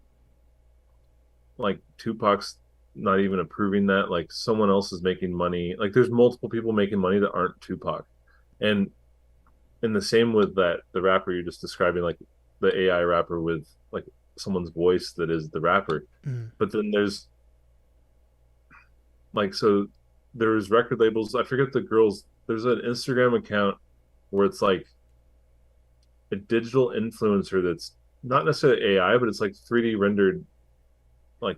like Tupac's not even approving that. Like someone else is making money. Like there's multiple people making money that aren't Tupac. And the same with that the rapper you're just describing, like the AI rapper with like someone's voice that is the rapper. Mm. But then there's like so there's record labels. I forget the girls. There's an Instagram account where it's like a digital influencer that's not necessarily AI, but it's like 3D rendered like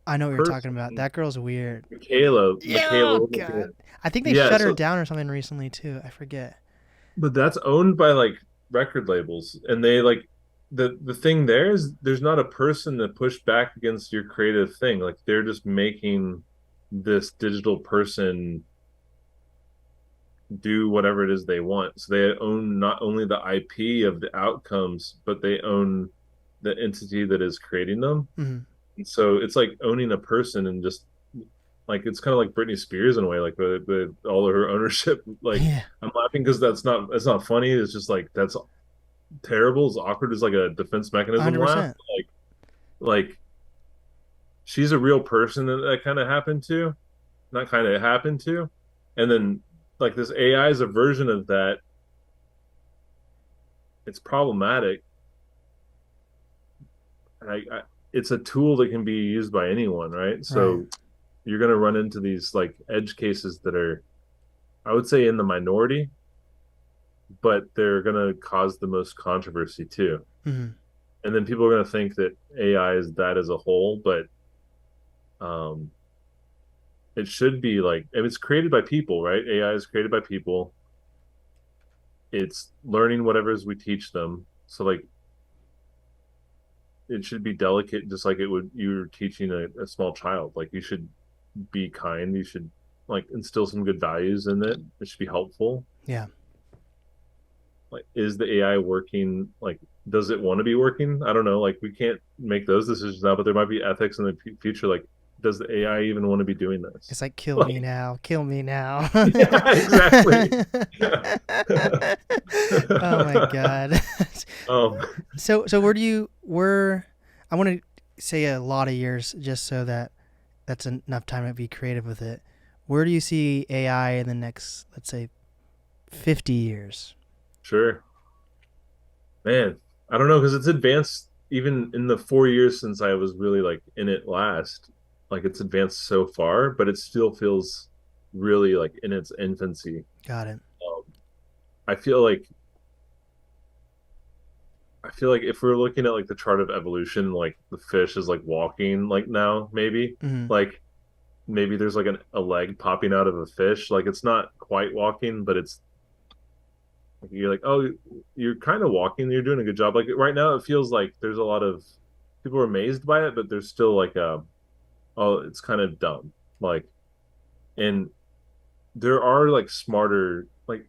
I know what you're talking person. about. That girl's weird. Michaela, Oh god. I think they yeah. shut her So, down or something recently too. I forget. but that's owned by like record labels, and they like the thing there is there's not a person to push back against your creative thing. Like they're just making this digital person do whatever it is they want. So they own not only the IP of the outcomes, but they own the entity that is creating them. Mm. And so it's like owning a person and just like it's kind of like Britney Spears in a way, like the all of her ownership. Like Yeah. I'm laughing because that's not funny. It's just like that's terrible. It's awkward. It's like a defense mechanism laugh. 100%. Like she's a real person that kind of happened to, not kind of happened to, and then like this AI is a version of that. It's problematic. It's a tool that can be used by anyone, right? Right. So you're going to run into these like edge cases that are, I would say, in the minority, but they're going to cause the most controversy too. Mm. And then people are going to think that AI is that as a whole, but um, it should be like if it's created by people, right? AI is created by people. It's learning whatever we teach them. So like it should be delicate, just like it would you're teaching a small child. Like you should be kind. You should like instill some good values in it. It should be helpful. Yeah. Like, is the AI working? Like, does it want to be working? I don't know. Like, we can't make those decisions now, but there might be ethics in the future. Like, does the AI even want to be doing this? It's like, kill me Like, now, kill me now. yeah, exactly. Yeah. Oh my God. um, So where I want to say a lot of years just so that that's enough time to be creative with it. Where do you see AI in the next, let's say, 50 years? sure, man. I don't know because it's advanced even in the 4 years since I was really like in it last. Like it's advanced so far, but it still feels really like in its infancy. Got it. Um, I feel like I feel like if we're looking at like the chart of evolution, like the fish is like walking like now, maybe Hmm. like maybe there's like a leg popping out of a fish. Like it's not quite walking, but it's like you're like, oh, you're kind of walking. You're doing a good job. Like right now, it feels like there's a lot of people are amazed by it, but there's still like oh, it's kind of dumb. Like, and there are like smarter, like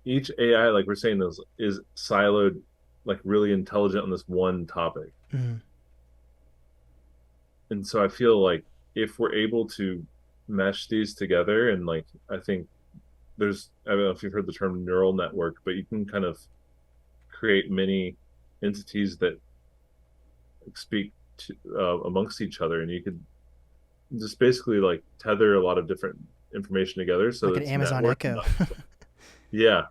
each AI, like we're saying, is siloed, like really intelligent on this one topic. Hmm. And so I feel like if we're able to mesh these together, and like I think I don't know if you've heard the term neural network, but you can kind of create many entities that speak to, amongst each other, and you could just basically like tether a lot of different information together so Like an it's Amazon networked. Echo. Yeah,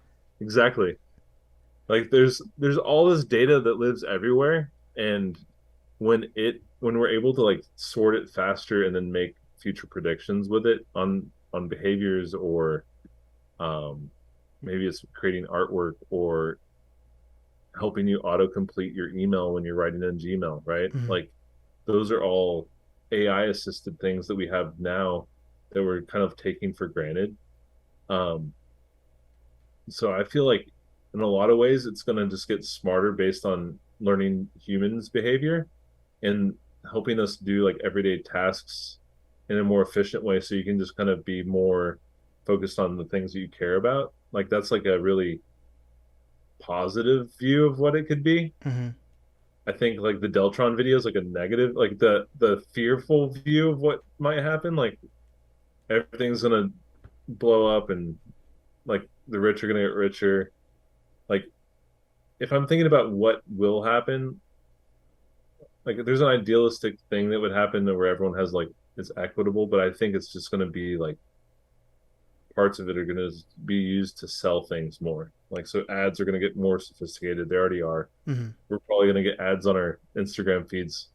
exactly. Like there's all this data that lives everywhere, and when we're able to like sort it faster and then make future predictions with it on behaviors or um maybe it's creating artwork or helping you autocomplete your email when you're writing in Gmail, right? Hmm. Like those are all AI assisted things that we have now that we're kind of taking for granted. Um, so I feel like in a lot of ways it's going to just get smarter based on learning humans' behavior and helping us do like everyday tasks in a more efficient way so you can just kind of be more focused on the things that you care about. Like that's like a really positive view of what it could be. Hmm. I think like the Deltron video is like a negative, like the fearful view of what might happen. Like everything's gonna blow up and like the rich are gonna get richer. Like if I'm thinking about what will happen, like there's an idealistic thing that would happen where everyone has like it's equitable, but I think it's just gonna be like parts of it are gonna be used to sell things more. Like so ads are gonna get more sophisticated. They already are. Hmm. We're probably gonna get ads on our Instagram feeds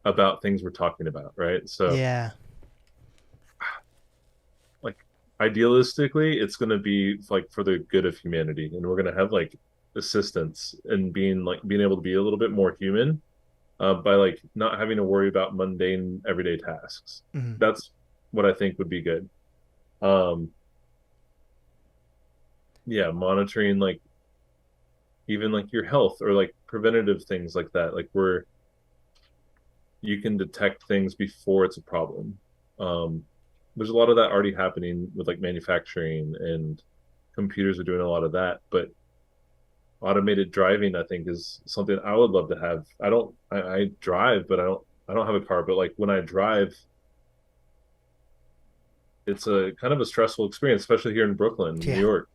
about things we're talking about, right? So Yeah. like idealistically it's going to be like for the good of humanity and we're going to have like assistance and being able to be a little bit more human by like not having to worry about mundane everyday tasks. Hmm. That's what I think would be good. um yeah, monitoring like even like your health or like preventative things like that, like where you can detect things before it's a problem. um there's a lot of that already happening with like manufacturing, and computers are doing a lot of that. But automated driving, I think, is something I would love to have. I drive, but I don't have a car. But like when I drive, it's a kind of a stressful experience, especially here in Brooklyn, New Yeah. York.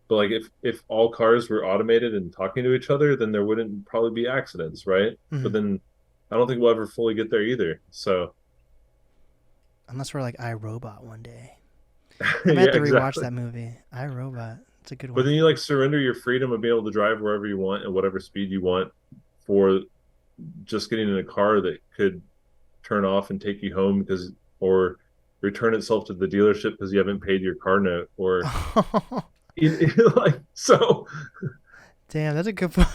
But like if all cars were automated and talking to each other, then there wouldn't probably be accidents, right? Hmm. But then I don't think we'll ever fully get there either. So Unless we're like iRobot one day. I might have yeah, to rewatch exactly. that movie. iRobot. It's a good But one. then you like surrender your freedom of being able to drive wherever you want at whatever speed you want for just getting in a car that could turn off and take you home because or return itself to the dealership because you haven't paid your car note or like so Damn, that's a good point.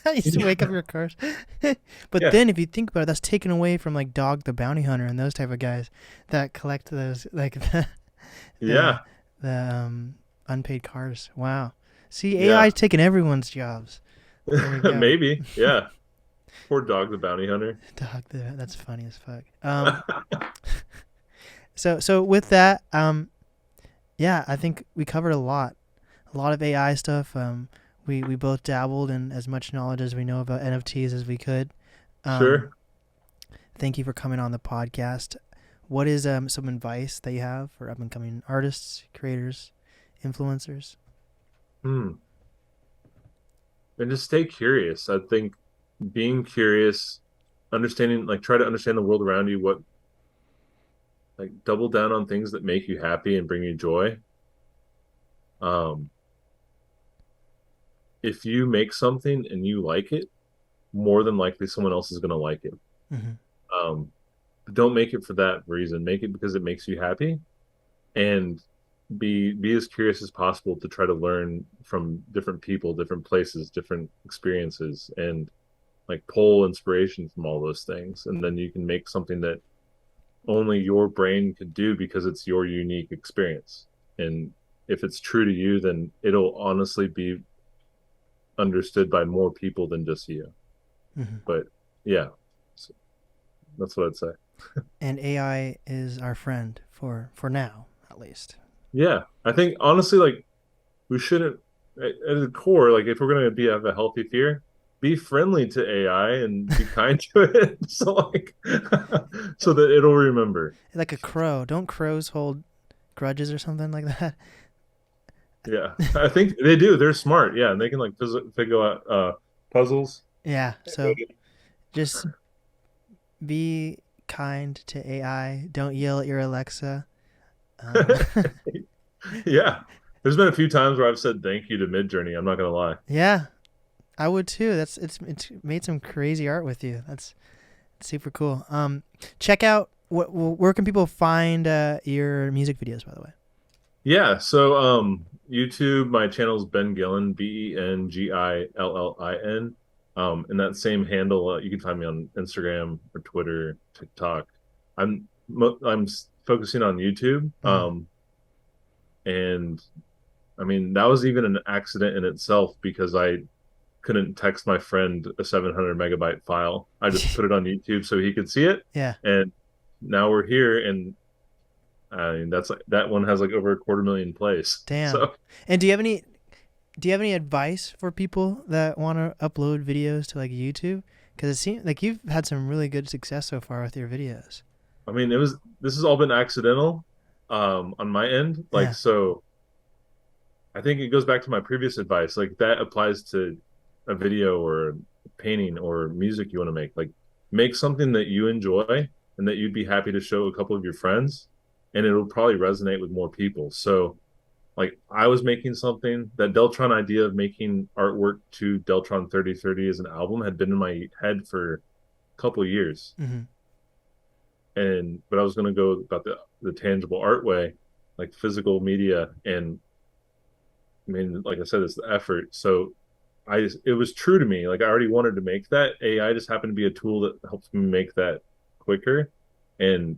You used to wake up your cars. But yeah, then if you think about it, that's taken away from like Dog the Bounty Hunter and those type of guys that collect those like the yeah, the unpaid cars. Wow. See, AI yeah. is taking everyone's jobs. There we go. Maybe, yeah. Poor dog the bounty hunter. That's funny as fuck. So with that, yeah, I think we covered a lot of AI stuff. We both dabbled in as much knowledge as we know about NFTs as we could. Um, Sure. Thank you for coming on the podcast. What is some advice that you have for up and coming artists, creators, influencers? And just stay curious. I think being curious, understanding, like try to understand the world around you, what like double down on things that make you happy and bring you joy. Um, if you make something and you like it, more than likely someone else is going to like it. Mm-hmm. But don't make it for that reason. Make it because it makes you happy, and be as curious as possible to try to learn from different people, different places, different experiences, and like pull inspiration from all those things. And then you can make something that only your brain could do because it's your unique experience. And if it's true to you, then it'll honestly be understood by more people than just you. Mm-hmm. But yeah, so that's what I'd say. And AI is our friend for now, at least. Yeah, I think honestly, like we shouldn't at the core, like if we're gonna be have a healthy fear, be friendly to AI and be kind to it. So like so that it'll remember. Like a crow. Don't crows hold grudges or something like that? Yeah. I think they do. They're smart. Yeah, and they can like figure out puzzles. Yeah. So just be kind to AI. Don't yell at your Alexa. Yeah. There's been a few times where I've said thank you to Midjourney. I'm not gonna lie. Yeah, I would too. It's made some crazy art with you. That's super cool. Check out where can people find your music videos, by the way? Yeah. So YouTube, my channel's Ben Gillin, Bengillin. And that same handle, you can find me on Instagram or Twitter, TikTok. I'm focusing on YouTube. And I mean, that was even an accident in itself because I couldn't text my friend a 700 megabyte file. I just put it on YouTube so he could see it. Yeah. And now we're here, and I mean that one has like over 250,000 plays. Damn. So, and do you have any advice for people that want to upload videos to like YouTube? Because it seems like you've had some really good success so far with your videos. I mean, this has all been accidental on my end. Like, Yeah. so I think it goes back to my previous advice. Like that applies to a video or a painting or music you want to make. Like make something that you enjoy and that you'd be happy to show a couple of your friends, and it'll probably resonate with more people. So like I was making something, that Deltron idea of making artwork to Deltron 3030 as an album had been in my head for a couple of years. Mm-hmm. But I was going to go about the tangible art way, like physical media. And I mean, like I said, it's the effort. So it was true to me. Like I already wanted to make that. AI just happened to be a tool that helps me make that quicker. And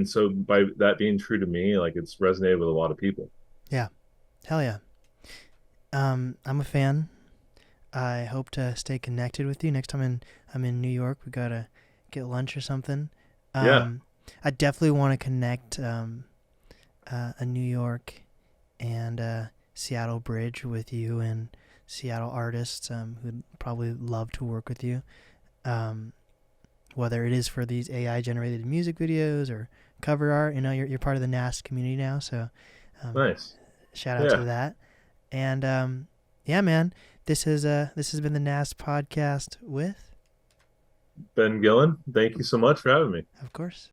so by that being true to me, like it's resonated with a lot of people. Yeah. Hell yeah. I'm a fan. I hope to stay connected with you. Next time I'm in New York, we gotta get lunch or something. Yeah. I definitely want to connect a New York and Seattle bridge with you and Seattle artists who'd probably love to work with you. Whether it is for these AI generated music videos or cover art, you know, you're part of the NAST community now, so nice. Shout out to that. And yeah, man, this has been the NAST podcast with Ben Gillin. Thank you so much for having me. Of course.